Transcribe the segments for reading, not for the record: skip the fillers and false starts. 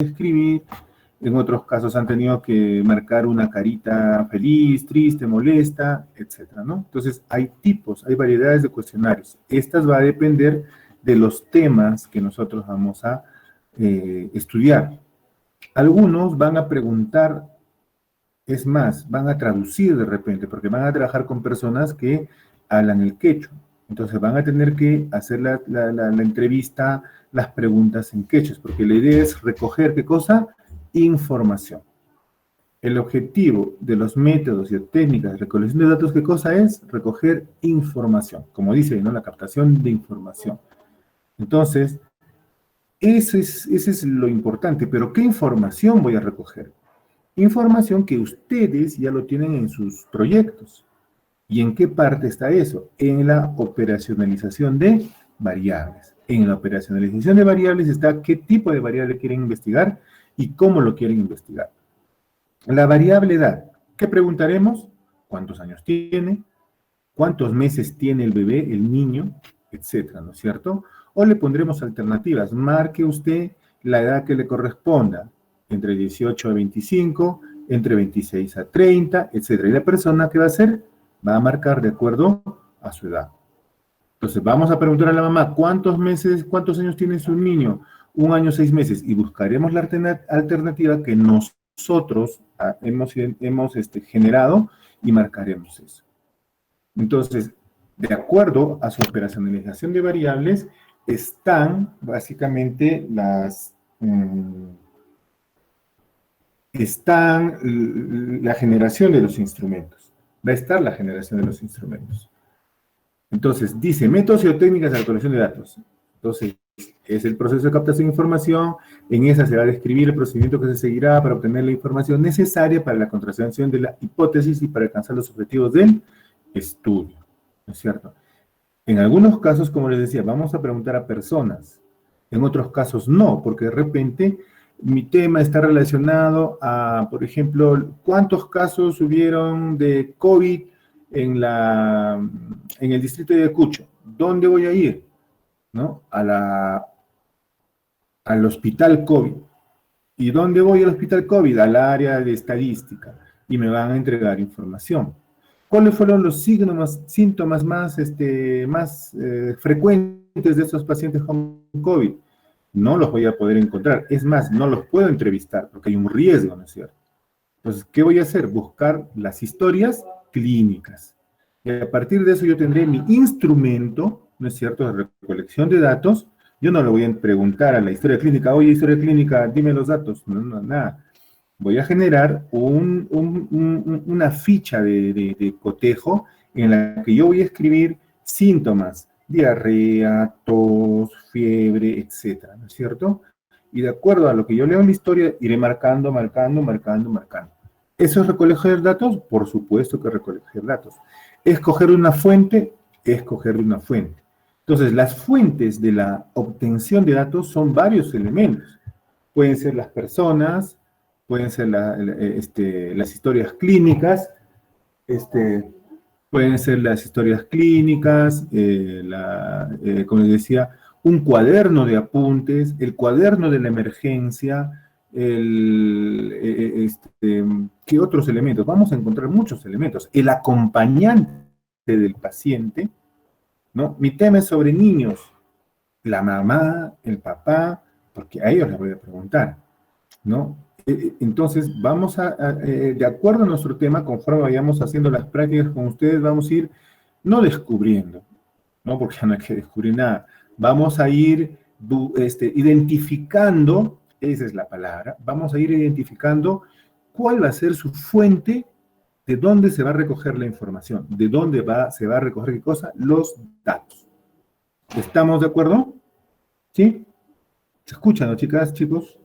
escribir, en otros casos han tenido que marcar una carita feliz, triste, molesta, etcétera, ¿no? Entonces, hay tipos, hay variedades de cuestionarios. Estas va a depender de los temas que nosotros vamos a estudiar. Algunos van a preguntar, es más, van a traducir de repente, porque van a trabajar con personas que hablan el quechua. Entonces van a tener que hacer la entrevista, las preguntas en quechua, porque la idea es recoger, ¿qué cosa? Información. El objetivo de los métodos y técnicas de recolección de datos, ¿qué cosa es? Recoger información, como dice, ¿no? La captación de información. Entonces, ese es lo importante, pero ¿qué información voy a recoger? Información que ustedes ya lo tienen en sus proyectos. ¿Y en qué parte está eso? En la operacionalización de variables. En la operacionalización de variables está qué tipo de variable quieren investigar y cómo lo quieren investigar. La variable edad. ¿Qué preguntaremos? ¿Cuántos años tiene? ¿Cuántos meses tiene el bebé, el niño? Etcétera, ¿no es cierto? O le pondremos alternativas. Marque usted la edad que le corresponda, entre 18 a 25, entre 26 a 30, etcétera. Y la persona que va a hacer va a marcar de acuerdo a su edad. Entonces, vamos a preguntar a la mamá, ¿cuántos años tiene su niño? 1 año, 6 meses. Y buscaremos la alternativa que nosotros hemos generado y marcaremos eso. Entonces, de acuerdo a su operacionalización de variables, están básicamente la generación de los instrumentos. Va a estar la generación de los instrumentos. Entonces, dice, métodos y técnicas de recolección de datos. Entonces, es el proceso de captación de información. En esa se va a describir el procedimiento que se seguirá para obtener la información necesaria para la contrastación de la hipótesis y para alcanzar los objetivos del estudio. ¿No es cierto? En algunos casos, como les decía, vamos a preguntar a personas. En otros casos no, porque de repente mi tema está relacionado a, por ejemplo, ¿cuántos casos hubieron de COVID en el distrito de Ayacucho? ¿Dónde voy a ir? ¿No? Al hospital COVID. ¿Y dónde voy al hospital COVID? Al área de estadística. Y me van a entregar información. ¿Cuáles fueron los síntomas más frecuentes de estos pacientes con COVID? No los voy a poder encontrar. Es más, no los puedo entrevistar porque hay un riesgo, ¿no es cierto? Entonces, ¿qué voy a hacer? Buscar las historias clínicas. Y a partir de eso yo tendré mi instrumento, ¿no es cierto?, de recolección de datos. Yo no le voy a preguntar a la historia clínica, oye, historia clínica, dime los datos. No, nada. Voy a generar una ficha de cotejo en la que yo voy a escribir síntomas, diarrea, tos, fiebre, etcétera, ¿no es cierto? Y de acuerdo a lo que yo leo en la historia, iré marcando. ¿Eso es recoger datos? Por supuesto que recoger datos. ¿Escoger una fuente? Escoger una fuente. Entonces, las fuentes de la obtención de datos son varios elementos. Pueden ser las personas, pueden ser las historias clínicas, pueden ser las historias clínicas, como les decía, un cuaderno de apuntes, el cuaderno de la emergencia, ¿qué otros elementos? Vamos a encontrar muchos elementos. El acompañante del paciente, ¿no? Mi tema es sobre niños, la mamá, el papá, porque a ellos les voy a preguntar, ¿no? Entonces, vamos de acuerdo a nuestro tema, conforme vayamos haciendo las prácticas con ustedes, vamos a ir, no descubriendo, ¿no? Porque no hay que descubrir nada. Vamos a ir identificando, esa es la palabra, vamos a ir identificando cuál va a ser su fuente, de dónde se va a recoger la información, de dónde se va a recoger qué cosa, los datos. ¿Estamos de acuerdo? ¿Sí? ¿Se escuchan, no, chicas, chicos?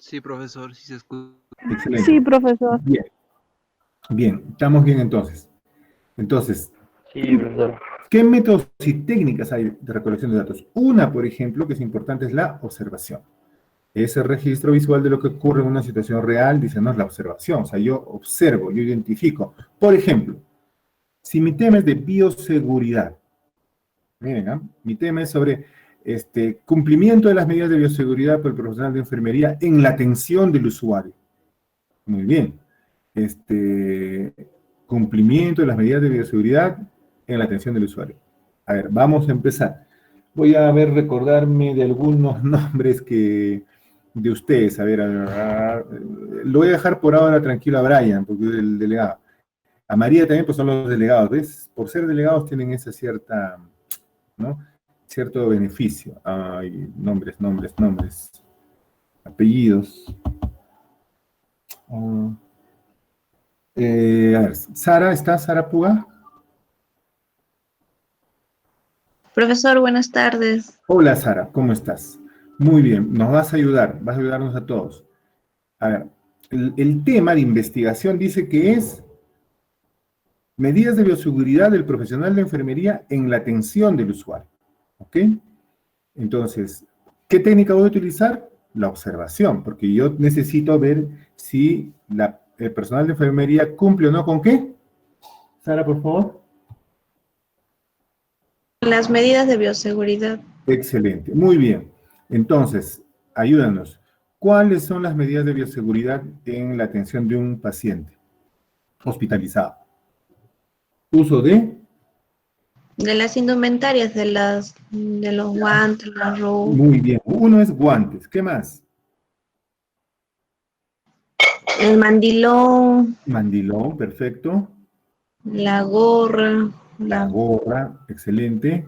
Sí, profesor, sí se escucha. Excelente. Sí, profesor. Bien. Bien, estamos bien entonces. Entonces, Sí, profesor. ¿qué métodos y técnicas hay de recolección de datos? Una, por ejemplo, que es importante, es la observación. Ese registro visual de lo que ocurre en una situación real, dice, no es la observación. O sea, yo observo, yo identifico. Por ejemplo, si mi tema es de bioseguridad, miren, mi tema es sobre Cumplimiento de las medidas de bioseguridad por el profesional de enfermería en la atención del usuario. Muy bien. Cumplimiento de las medidas de bioseguridad en la atención del usuario. A ver, vamos a empezar. Voy a ver, recordarme de algunos nombres de ustedes. A ver, lo voy a dejar por ahora tranquilo a Brian, porque es el delegado. A María también, pues son los delegados, ¿ves? Por ser delegados tienen esa cierta, ¿no? Cierto beneficio. Ay, nombres. Apellidos. A ver, Sara, ¿está Sara Puga? Profesor, buenas tardes. Hola Sara, ¿cómo estás? Muy bien, nos vas a ayudarnos a todos. A ver, el tema de investigación dice que es medidas de bioseguridad del profesional de enfermería en la atención del usuario. ¿Ok? Entonces, ¿qué técnica voy a utilizar? La observación, porque yo necesito ver si el personal de enfermería cumple o no con ¿qué? Sara, por favor. Las medidas de bioseguridad. Excelente, muy bien. Entonces, ayúdanos. ¿Cuáles son las medidas de bioseguridad en la atención de un paciente hospitalizado? Uso de... De las indumentarias, de los guantes, la ropa, Muy bien. Uno es guantes. ¿Qué más? el mandilón, Mandilón, perfecto. la gorra, La gorra, excelente.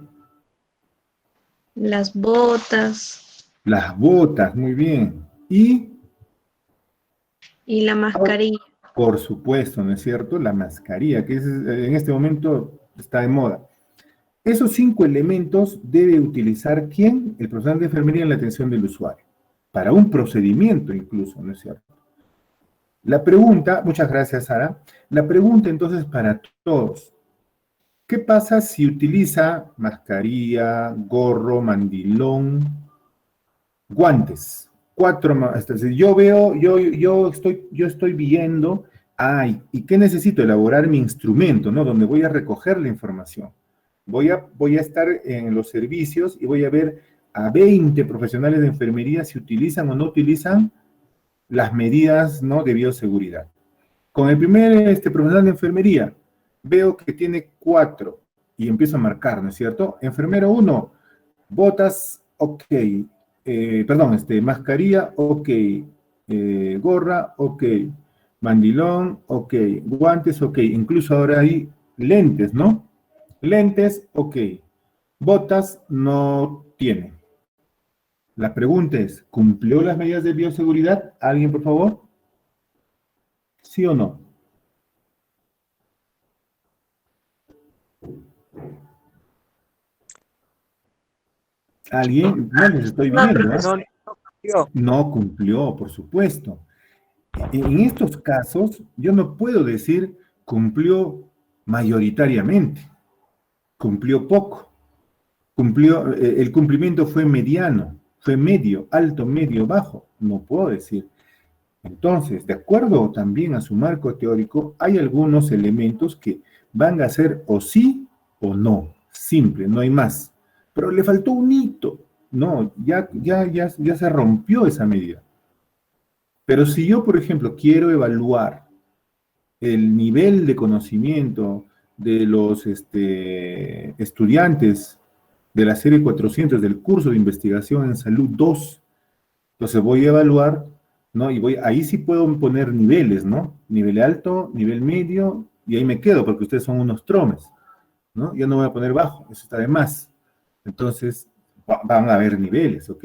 las botas Las botas, muy bien. Y, y la mascarilla. por supuesto, ¿no es cierto? La mascarilla, que en este momento está de moda. Esos 5 elementos debe utilizar ¿quién? El profesional de enfermería en la atención del usuario. Para un procedimiento incluso, ¿no es cierto? La pregunta, muchas gracias Sara, la pregunta entonces para todos, ¿qué pasa si utiliza mascarilla, gorro, mandilón, guantes? Yo estoy viendo, ¿y qué necesito? Elaborar mi instrumento, ¿no? Donde voy a recoger la información. Voy a estar en los servicios y voy a ver a 20 profesionales de enfermería si utilizan o no utilizan las medidas, ¿no? De bioseguridad. Con el primer profesional de enfermería, veo que tiene 4 y empiezo a marcar, ¿no es cierto? Enfermero 1, botas, ok. Mascarilla, ok. Gorra, ok. Mandilón, ok. Guantes, ok. Incluso ahora hay lentes, ¿no? Lentes, ok. Botas, no tiene. La pregunta es, ¿cumplió las medidas de bioseguridad? ¿Alguien, por favor? ¿Sí o no? ¿Alguien? No les estoy No, viendo, ¿eh? profesor. No cumplió, por supuesto. En estos casos, yo no puedo decir cumplió mayoritariamente, cumplió poco, el cumplimiento fue mediano, fue medio, alto, medio, bajo, no puedo decir. Entonces, de acuerdo también a su marco teórico, hay algunos elementos que van a ser o sí o no, simple, no hay más. Pero le faltó un hito, no, ya se rompió esa medida. Pero si yo, por ejemplo, quiero evaluar el nivel de conocimiento de los estudiantes de la serie 400 del curso de investigación en salud 2, entonces voy a evaluar, ¿no? Ahí sí puedo poner niveles, ¿no? Nivel alto, nivel medio, y ahí me quedo, porque ustedes son unos tromes, ¿no? Yo no voy a poner bajo, eso está de más. Entonces, van a haber niveles, ¿ok?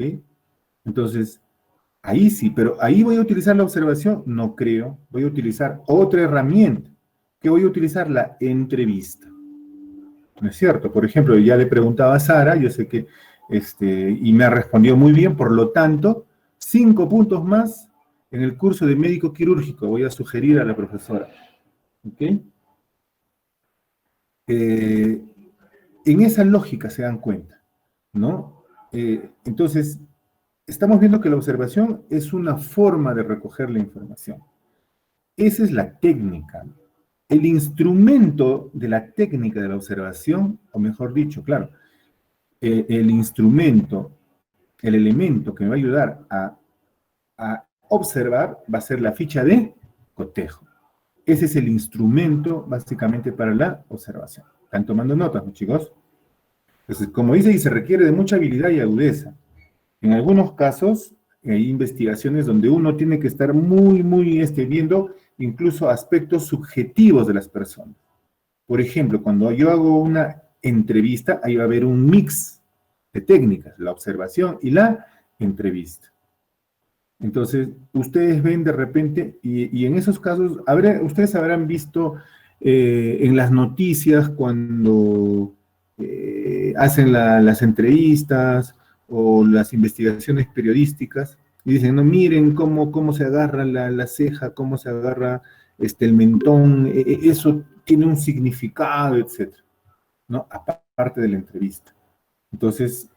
Entonces, ahí sí, pero ahí voy a utilizar la observación, no creo, voy a utilizar otra herramienta, que voy a utilizar la entrevista. ¿No es cierto? Por ejemplo, ya le preguntaba a Sara, yo sé que, y me ha respondido muy bien, por lo tanto, 5 puntos más en el curso de médico quirúrgico, voy a sugerir a la profesora. ¿Ok? En esa lógica se dan cuenta, ¿no? Entonces, estamos viendo que la observación es una forma de recoger la información. Esa es la técnica. El instrumento de la técnica de la observación, o mejor dicho, claro, el instrumento, el elemento que me va a ayudar a observar va a ser la ficha de cotejo. Ese es el instrumento básicamente para la observación. ¿Están tomando notas, ¿no, chicos? Entonces, como dice, y se requiere de mucha habilidad y agudeza. En algunos casos, hay investigaciones donde uno tiene que estar muy viendo incluso aspectos subjetivos de las personas. Por ejemplo, cuando yo hago una entrevista, ahí va a haber un mix de técnicas, la observación y la entrevista. Entonces, ustedes ven de repente, y en esos casos, ustedes habrán visto en las noticias cuando hacen las entrevistas o las investigaciones periodísticas, y dicen, no, miren cómo se agarra la ceja, cómo se agarra el mentón, eso tiene un significado, etcétera, ¿no? Aparte de la entrevista. Entonces,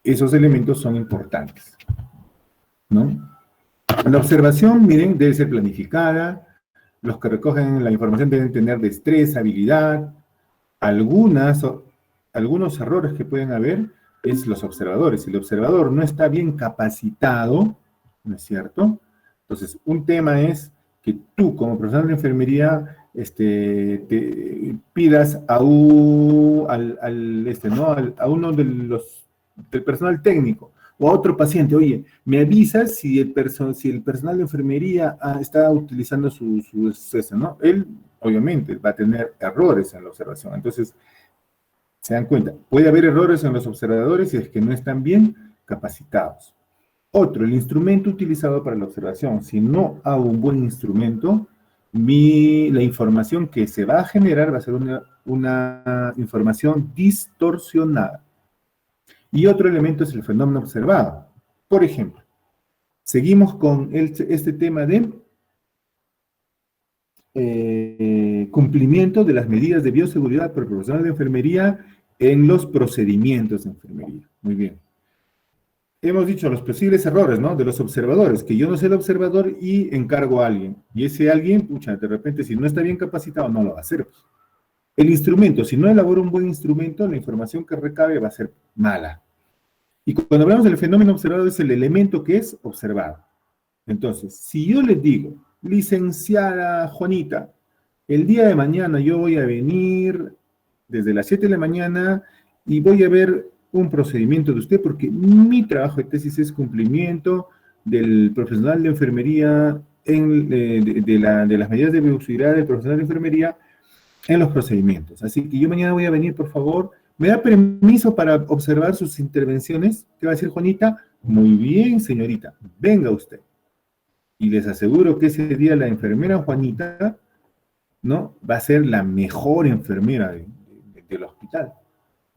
esos elementos son importantes, ¿no? La observación, miren, debe ser planificada, los que recogen la información deben tener destreza, habilidad, algunos errores que pueden haber es los observadores. Si el observador no está bien capacitado, ¿no es cierto? Entonces, un tema es que tú, como profesional de enfermería, te pidas a uno del personal técnico o a otro paciente, oye, me avisas si el personal de enfermería está utilizando su ¿no? Él, obviamente, va a tener errores en la observación. Entonces, se dan cuenta, puede haber errores en los observadores si es que no están bien capacitados. Otro, el instrumento utilizado para la observación. Si no hago un buen instrumento, la información que se va a generar va a ser una información distorsionada. Y otro elemento es el fenómeno observado. Por ejemplo, seguimos con este tema de cumplimiento de las medidas de bioseguridad por el profesional de enfermería en los procedimientos de enfermería. Muy bien. Hemos dicho los posibles errores, ¿no? De los observadores, que yo no soy el observador y encargo a alguien. Y ese alguien, pucha, de repente, si no está bien capacitado, no lo va a hacer. El instrumento, si no elaboro un buen instrumento, la información que recabe va a ser mala. Y cuando hablamos del fenómeno observado, es el elemento que es observado. Entonces, si yo les digo, licenciada Juanita, el día de mañana yo voy a venir desde las 7 de la mañana y voy a ver un procedimiento de usted porque mi trabajo de tesis es cumplimiento del profesional de enfermería, de las medidas de bioseguridad del profesional de enfermería en los procedimientos. Así que yo mañana voy a venir, por favor. ¿Me da permiso para observar sus intervenciones? ¿Qué va a decir Juanita? Muy bien, señorita, venga usted. Y les aseguro que ese día la enfermera Juanita, ¿no? Va a ser la mejor enfermera del hospital.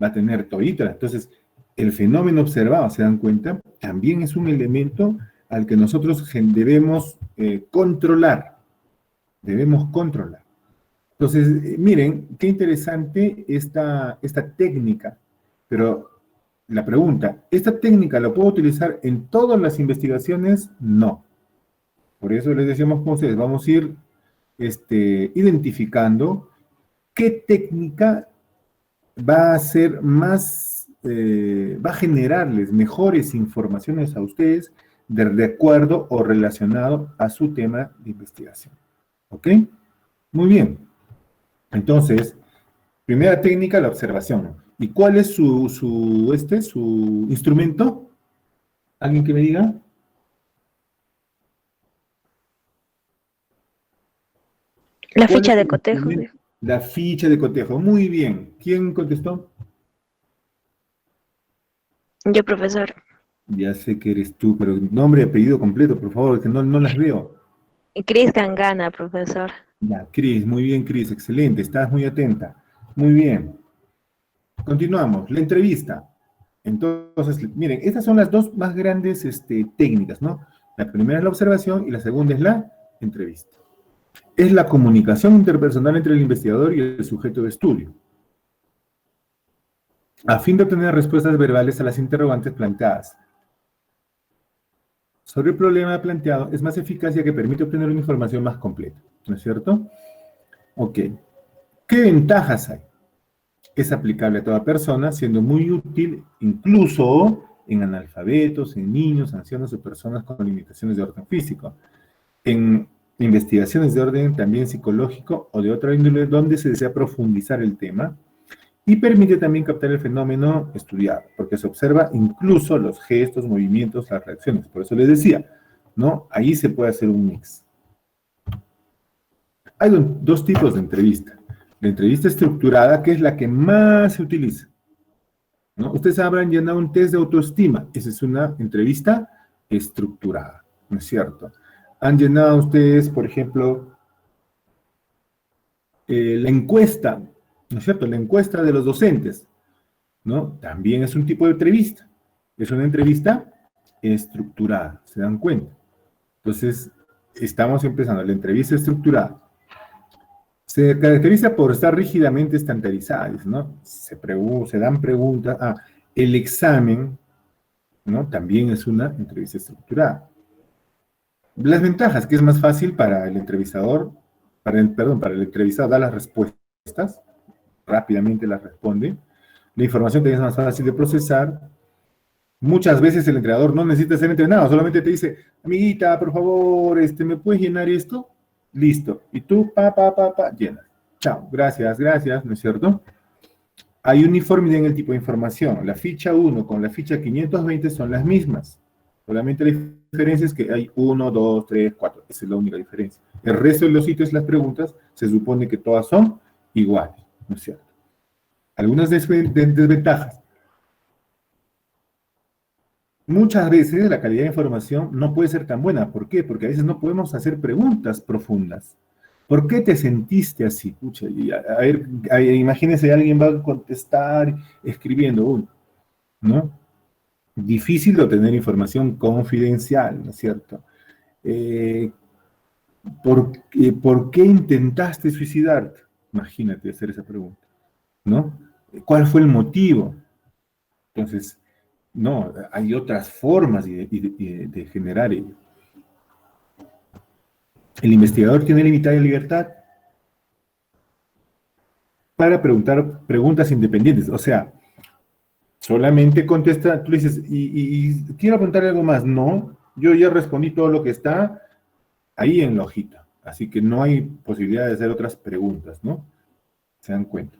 Va a tener todita. Entonces, el fenómeno observado, ¿se dan cuenta? También es un elemento al que nosotros debemos controlar. Debemos controlar. Entonces, miren, qué interesante esta técnica. Pero la pregunta, ¿esta técnica la puedo utilizar en todas las investigaciones? No. Por eso les decíamos con ustedes, vamos a ir identificando qué técnica va a ser más, va a generarles mejores informaciones a ustedes de acuerdo o relacionado a su tema de investigación. ¿Ok? Muy bien. Entonces, primera técnica, la observación. ¿Y cuál es su instrumento? ¿Alguien que me diga? La ficha de cotejo. La ficha de cotejo. Muy bien. ¿Quién contestó? Yo, profesor. Ya sé que eres tú, pero nombre y apellido completo, por favor, que no las veo. Cris Gangana, profesor. Ya, Cris, muy bien, Cris, excelente, estás muy atenta. Muy bien. Continuamos, la entrevista. Entonces, miren, estas son las dos más grandes técnicas, ¿no? La primera es la observación y la segunda es la entrevista. Es la comunicación interpersonal entre el investigador y el sujeto de estudio, a fin de obtener respuestas verbales a las interrogantes planteadas. Sobre el problema planteado es más eficaz ya que permite obtener una información más completa, ¿no es cierto? Ok. ¿Qué ventajas hay? Es aplicable a toda persona, siendo muy útil incluso en analfabetos, en niños, ancianos o personas con limitaciones de orden físico. En investigaciones de orden también psicológico o de otra índole donde se desea profundizar el tema, y permite también captar el fenómeno estudiado, porque se observa incluso los gestos, movimientos, las reacciones. Por eso les decía, ¿no? Ahí se puede hacer un mix. Hay dos tipos de entrevista. La entrevista estructurada, que es la que más se utiliza, ¿no? Ustedes habrán llenado un test de autoestima. Esa es una entrevista estructurada, ¿no es cierto? Han llenado ustedes, por ejemplo, la encuesta, ¿no es cierto? La encuesta de los docentes, ¿no? También es un tipo de entrevista. Es una entrevista estructurada, ¿se dan cuenta? Entonces, estamos empezando la entrevista estructurada. Se caracteriza por estar rígidamente estandarizadas, ¿no? Se dan preguntas. El examen, ¿no? También es una entrevista estructurada. Las ventajas, que es más fácil para el entrevistador, para el entrevistado dar las respuestas, rápidamente las responde. La información también es más fácil de procesar. Muchas veces el entrenador no necesita ser entrenado, solamente te dice, amiguita, por favor, ¿me puedes llenar esto? Listo. Y tú, llenas. Chao, gracias, ¿no es cierto? Hay uniformidad en el tipo de información. La ficha 1 con la ficha 520 son las mismas. Solamente la diferencia es que hay 1, 2, 3, 4. Esa es la única diferencia. El resto de los sitios, las preguntas, se supone que todas son iguales, ¿no es cierto? Algunas desventajas. Muchas veces la calidad de información no puede ser tan buena. ¿Por qué? Porque a veces no podemos hacer preguntas profundas. ¿Por qué te sentiste así? Pucha, imagínense, alguien va a contestar escribiendo, ¿no? Difícil de obtener información confidencial, ¿no es cierto? ¿Por qué intentaste suicidarte? Imagínate hacer esa pregunta, ¿no? ¿Cuál fue el motivo? Entonces, no, hay otras formas de generar ello. El investigador tiene limitada libertad para preguntar preguntas independientes. O sea, solamente contesta, tú le dices, y quiero preguntarle algo más. No, yo ya respondí todo lo que está ahí en la hojita. Así que no hay posibilidad de hacer otras preguntas, ¿no? ¿Se dan cuenta?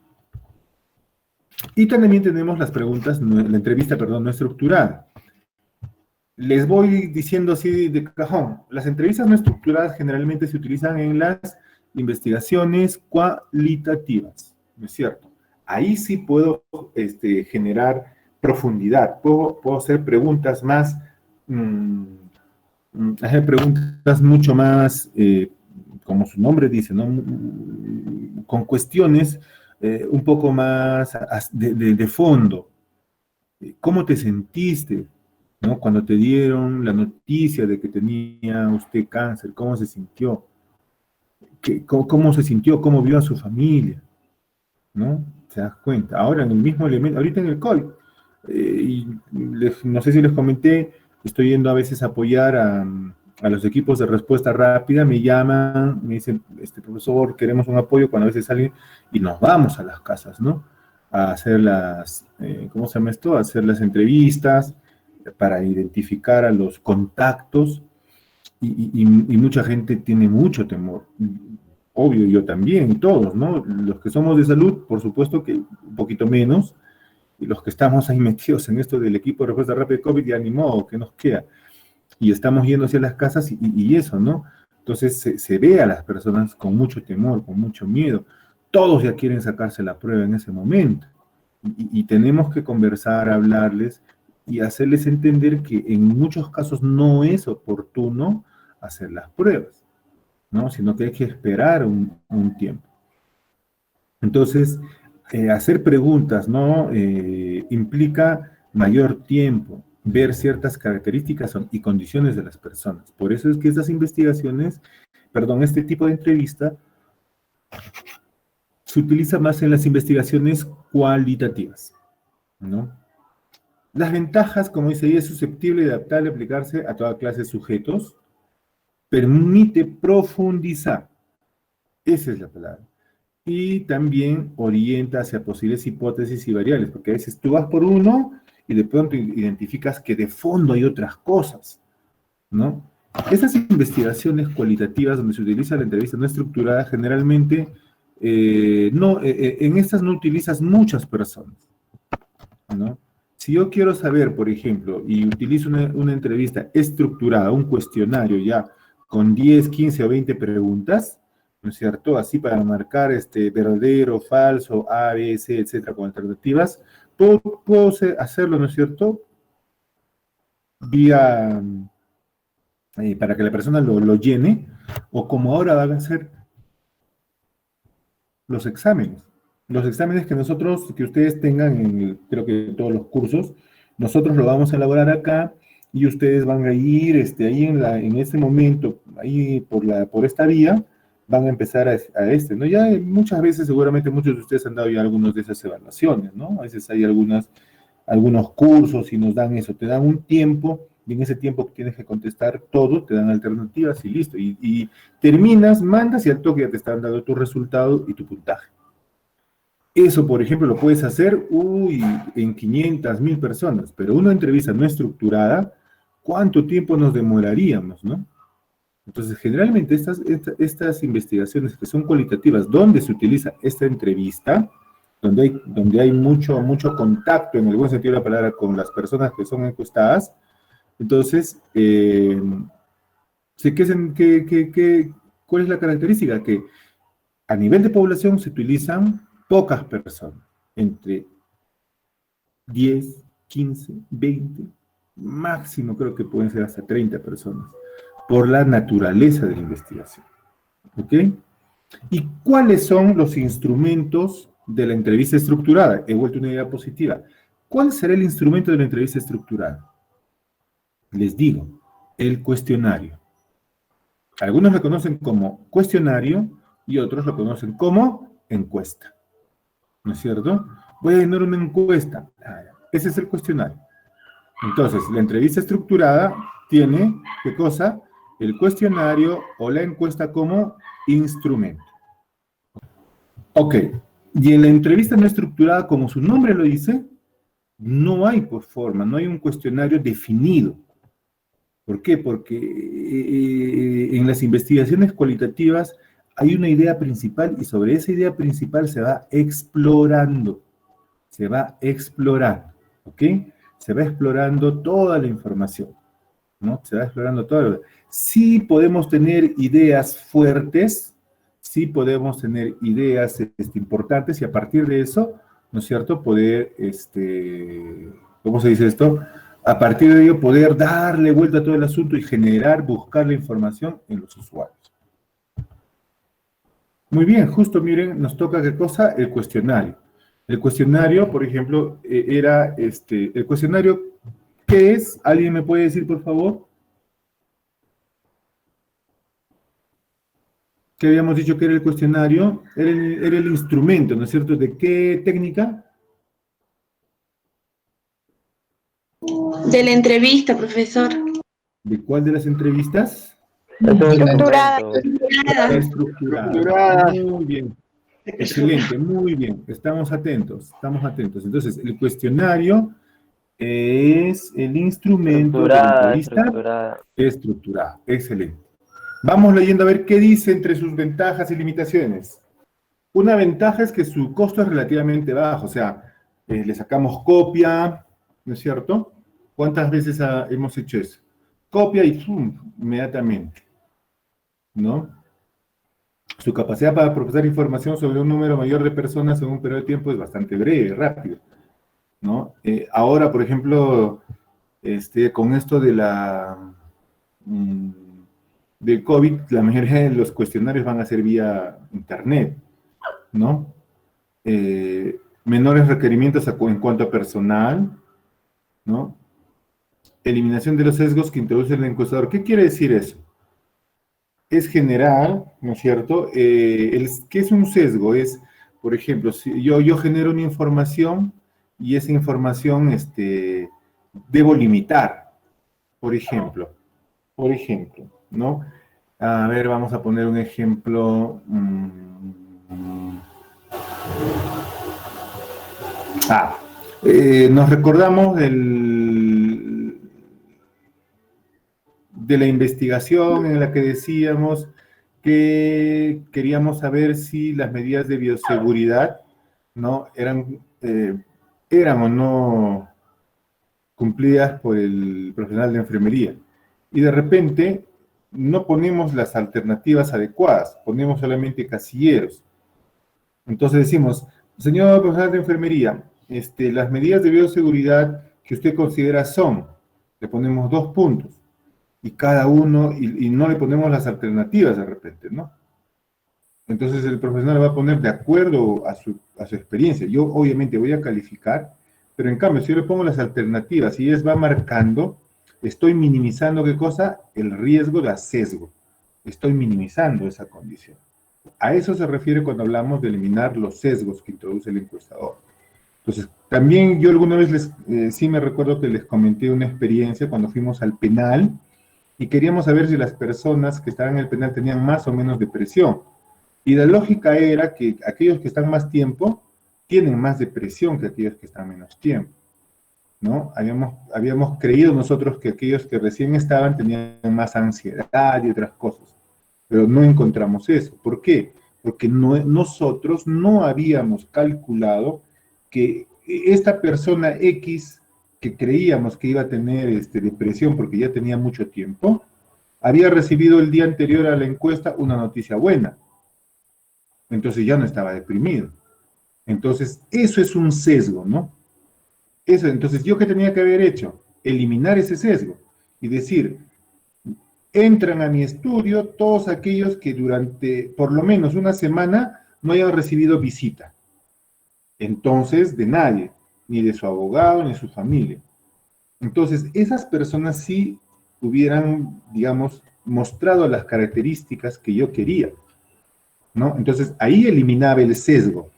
Y también tenemos las preguntas, la entrevista, perdón, no estructurada. Les voy diciendo así de cajón. Las entrevistas no estructuradas generalmente se utilizan en las investigaciones cualitativas, ¿no es cierto? Ahí sí puedo generar profundidad, puedo hacer preguntas más, hacer preguntas mucho más, como su nombre dice, ¿no? Con cuestiones un poco más de fondo. ¿Cómo te sentiste, ¿no? Cuando te dieron la noticia de que tenía usted cáncer? ¿Cómo se sintió? ¿Cómo se sintió? ¿Cómo vio a su familia? ¿No? ¿Se das cuenta? Ahora en el mismo elemento, ahorita en el COVID, no sé si les comenté, estoy yendo a veces a apoyar a los equipos de respuesta rápida, me llaman, me dicen, profesor, queremos un apoyo, cuando a veces salen y nos vamos a las casas, ¿no? A hacer ¿cómo se llama esto? A hacer las entrevistas para identificar a los contactos y mucha gente tiene mucho temor. Obvio, yo también, y todos, ¿no? Los que somos de salud, por supuesto que un poquito menos, y los que estamos ahí metidos en esto del equipo de respuesta rápida de COVID, ya ni modo, ¿qué nos queda? Y estamos yendo hacia las casas y eso, ¿no? Entonces se ve a las personas con mucho temor, con mucho miedo. Todos ya quieren sacarse la prueba en ese momento. Y tenemos que conversar, hablarles y hacerles entender que en muchos casos no es oportuno hacer las pruebas, ¿no? Sino que hay que esperar un tiempo. Entonces, hacer preguntas, ¿no? Implica mayor tiempo, ver ciertas características y condiciones de las personas. Por eso es que estas investigaciones, este tipo de entrevista se utiliza más en las investigaciones cualitativas, ¿no? Las ventajas, como dice ahí, es susceptible de adaptar y aplicarse a toda clase de sujetos, permite profundizar, esa es la palabra, y también orienta hacia posibles hipótesis y variables, porque a veces tú vas por uno y de pronto identificas que de fondo hay otras cosas, ¿no? Esas investigaciones cualitativas donde se utiliza la entrevista no estructurada, generalmente en estas no utilizas muchas personas, ¿no? Si yo quiero saber, por ejemplo, y utilizo una entrevista estructurada, un cuestionario ya con 10, 15 o 20 preguntas, ¿no es cierto? Así para marcar verdadero, falso, A, B, C, etcétera, con alternativas, puedo hacerlo, ¿no es cierto? Vía, para que la persona lo llene, o como ahora van a ser los exámenes. Los exámenes que nosotros, que ustedes tengan en, creo que en todos los cursos, nosotros lo vamos a elaborar acá y ustedes van a ir ahí en ese momento, ahí por esta vía, van a empezar ¿no? Ya muchas veces, seguramente muchos de ustedes han dado ya algunas de esas evaluaciones, ¿no? A veces hay algunos cursos y nos dan eso, te dan un tiempo y en ese tiempo tienes que contestar todo, te dan alternativas y listo. Y terminas, mandas y al toque ya te están dando tu resultado y tu puntaje. Eso, por ejemplo, lo puedes hacer, en 500, 1000 personas, pero una entrevista no estructurada, ¿cuánto tiempo nos demoraríamos, no? Entonces, generalmente estas investigaciones que son cualitativas, donde se utiliza esta entrevista, donde hay mucho contacto, en el buen sentido de la palabra, con las personas que son encuestadas, entonces, ¿cuál es la característica? Que a nivel de población se utilizan pocas personas, entre 10, 15, 20, máximo creo que pueden ser hasta 30 personas, por la naturaleza de la investigación. ¿Ok? ¿Y cuáles son los instrumentos de la entrevista estructurada? He vuelto una idea positiva. ¿Cuál será el instrumento de la entrevista estructurada? Les digo, el cuestionario. Algunos lo conocen como cuestionario y otros lo conocen como encuesta. ¿No es cierto? Voy a llenar una encuesta. Ese es el cuestionario. Entonces, la entrevista estructurada tiene, ¿qué cosa? El cuestionario o la encuesta como instrumento. Ok. Y en la entrevista no estructurada, como su nombre lo dice, no hay por forma, no hay un cuestionario definido. ¿Por qué? Porque en las investigaciones cualitativas hay una idea principal y sobre esa idea principal se va explorando. Se va explorando, ¿ok? Se va explorando toda la información, ¿no? Se va explorando todo. Sí podemos tener ideas fuertes, sí podemos tener ideas importantes y a partir de eso, ¿no es cierto? Poder, ¿cómo se dice esto? A partir de ello poder darle vuelta a todo el asunto y buscar la información en los usuarios. Muy bien, justo miren, nos toca ¿qué cosa? El cuestionario. El cuestionario, por ejemplo, el cuestionario, ¿qué es? ¿Alguien me puede decir, por favor? ¿Qué habíamos dicho que era el cuestionario? Era el instrumento, ¿no es cierto? ¿De qué técnica? De la entrevista, profesor. ¿De cuál de las entrevistas? Estructurada. Estructurada. Muy bien. Excelente, muy bien. Estamos atentos, estamos atentos. Entonces, el cuestionario es el instrumento de la entrevista estructurada. Excelente. Vamos leyendo a ver qué dice entre sus ventajas y limitaciones. Una ventaja es que su costo es relativamente bajo, o sea, le sacamos copia, ¿no es cierto? ¿Cuántas veces hemos hecho eso? Copia y ¡pum! Inmediatamente, ¿no? Su capacidad para procesar información sobre un número mayor de personas en un periodo de tiempo es bastante breve, rápido, ¿no? Ahora, por ejemplo, con esto mm, del COVID, la mayoría de los cuestionarios van a ser vía internet, ¿no? Menores requerimientos en cuanto a personal, ¿no? Eliminación de los sesgos que introduce el encuestador. ¿Qué quiere decir eso? Es general, ¿no es cierto? ¿Qué es un sesgo? Es, por ejemplo, si yo genero una información y esa información debo limitar, por ejemplo, ¿no? A ver, vamos a poner un ejemplo. Nos recordamos de la investigación en la que decíamos que queríamos saber si las medidas de bioseguridad, ¿no? eran o no cumplidas por el profesional de enfermería. Y de repente no ponemos las alternativas adecuadas, ponemos solamente casilleros. Entonces decimos, señor profesional de enfermería, las medidas de bioseguridad que usted considera son, le ponemos 2 puntos, y cada uno, y no le ponemos las alternativas de repente, ¿no? Entonces el profesional va a poner de acuerdo a su experiencia. Yo obviamente voy a calificar, pero en cambio si yo le pongo las alternativas y ellos va marcando, estoy minimizando ¿qué cosa? El riesgo de sesgo. Estoy minimizando esa condición. A eso se refiere cuando hablamos de eliminar los sesgos que introduce el encuestador. Entonces, también yo alguna vez sí me recuerdo que les comenté una experiencia cuando fuimos al penal y queríamos saber si las personas que estaban en el penal tenían más o menos depresión. Y la lógica era que aquellos que están más tiempo tienen más depresión que aquellos que están menos tiempo, ¿no? Habíamos creído nosotros que aquellos que recién estaban tenían más ansiedad y otras cosas, pero no encontramos eso. ¿Por qué? Porque nosotros no habíamos calculado que esta persona X que creíamos que iba a tener depresión porque ya tenía mucho tiempo, había recibido el día anterior a la encuesta una noticia buena. Entonces ya no estaba deprimido. Entonces, eso es un sesgo, ¿no? Entonces, ¿yo qué tenía que haber hecho? Eliminar ese sesgo y decir, entran a mi estudio todos aquellos que durante por lo menos una semana no hayan recibido visita. Entonces, de nadie, ni de su abogado, ni de su familia. Entonces, esas personas sí hubieran, digamos, mostrado las características que yo quería, ¿no? Entonces, ahí eliminaba el sesgo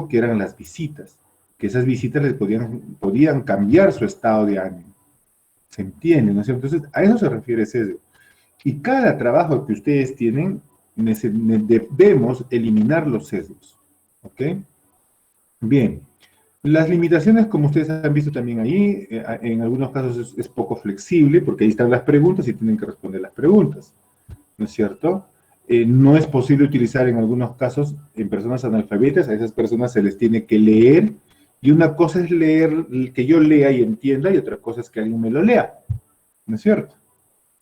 que eran las visitas, que esas visitas les podían cambiar su estado de ánimo. ¿Se entiende? ¿No es cierto? Entonces, a eso se refiere sesgo. Y cada trabajo que ustedes tienen, debemos eliminar los sesgos. ¿Ok? Bien. Las limitaciones, como ustedes han visto también ahí, en algunos casos es poco flexible, porque ahí están las preguntas y tienen que responder las preguntas. ¿No es cierto? No es posible utilizar en algunos casos en personas analfabetas, a esas personas se les tiene que leer, y una cosa es leer, que yo lea y entienda, y otra cosa es que alguien me lo lea. ¿No es cierto?